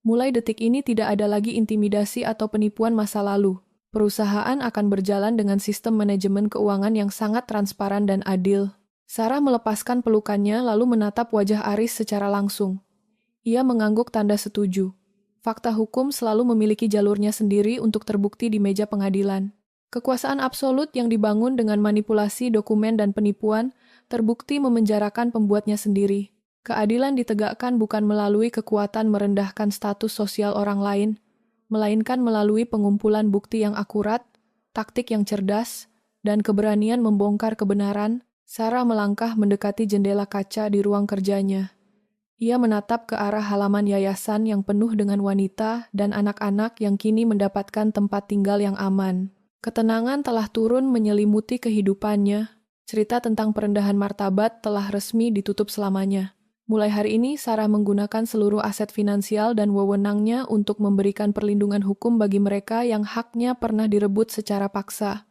Speaker 1: Mulai detik ini tidak ada lagi intimidasi atau penipuan masa lalu. Perusahaan akan berjalan dengan sistem manajemen keuangan yang sangat transparan dan adil. Sarah melepaskan pelukannya lalu menatap wajah Aris secara langsung. Ia mengangguk tanda setuju. Fakta hukum selalu memiliki jalurnya sendiri untuk terbukti di meja pengadilan. Kekuasaan absolut yang dibangun dengan manipulasi dokumen dan penipuan terbukti memenjarakan pembuatnya sendiri. Keadilan ditegakkan bukan melalui kekuatan merendahkan status sosial orang lain, melainkan melalui pengumpulan bukti yang akurat, taktik yang cerdas, dan keberanian membongkar kebenaran. Sarah melangkah mendekati jendela kaca di ruang kerjanya. Ia menatap ke arah halaman yayasan yang penuh dengan wanita dan anak-anak yang kini mendapatkan tempat tinggal yang aman. Ketenangan telah turun menyelimuti kehidupannya. Cerita tentang perendahan martabat telah resmi ditutup selamanya. Mulai hari ini, Sarah menggunakan seluruh aset finansial dan wewenangnya untuk memberikan perlindungan hukum bagi mereka yang haknya pernah direbut secara paksa.